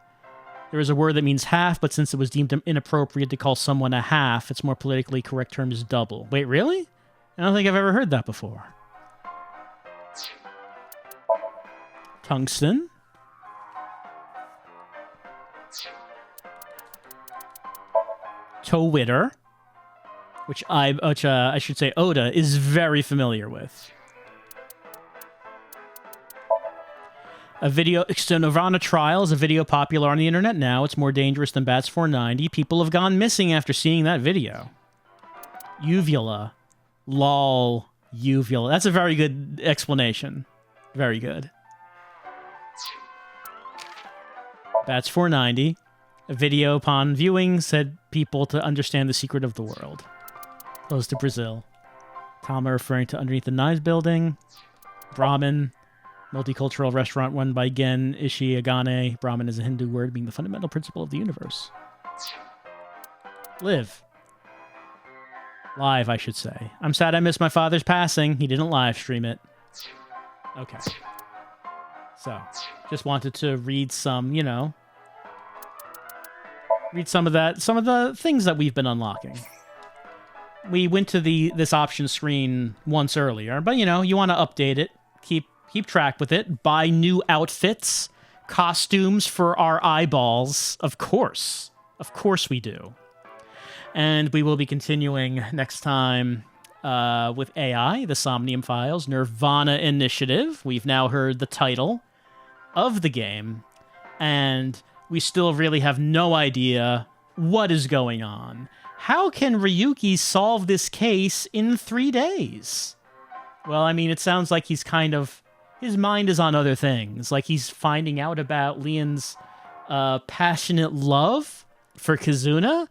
There is a word that means half, but since it was deemed inappropriate to call someone a half, its more politically correct term is double. Wait, really? I don't think I've ever heard that before. Tungsten. Towitter, which I should say Oda is very familiar with. A video, Nirvana Trial is a video popular on the internet now. It's more dangerous than Bats 490. People have gone missing after seeing that video. Uvula. Lol. Uvula. That's a very good explanation. Very good. Bats 490. A video upon viewing said people to understand the secret of the world. Close to Brazil. Tama referring to underneath the knives building. Brahmin. Multicultural restaurant run by Gen Ishiagane. Brahmin is a Hindu word meaning the fundamental principle of the universe. Live. Live, I should say. I'm sad I missed my father's passing. He didn't live stream it. Okay. So, just wanted to read some, read some of the things that we've been unlocking. We went to this option screen once earlier, but you want to update it, keep track with it, buy new outfits, costumes for our eyeballs, of course we do. And we will be continuing next time with AI, the Somnium Files, Nirvana Initiative. We've now heard the title of the game, and we still really have no idea what is going on. How can Ryuki solve this case in 3 days? Well, I mean, it sounds like his mind is on other things. Like he's finding out about Lian's passionate love for Kazuna,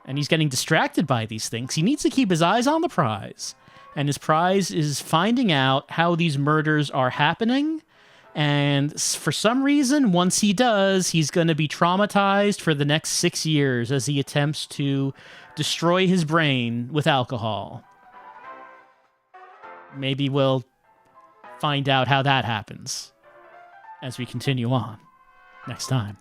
and he's getting distracted by these things. He needs to keep his eyes on the prize. And his prize is finding out how these murders are happening. And for some reason, once he does, he's going to be traumatized for the next 6 years as he attempts to destroy his brain with alcohol. Maybe we'll find out how that happens as we continue on next time.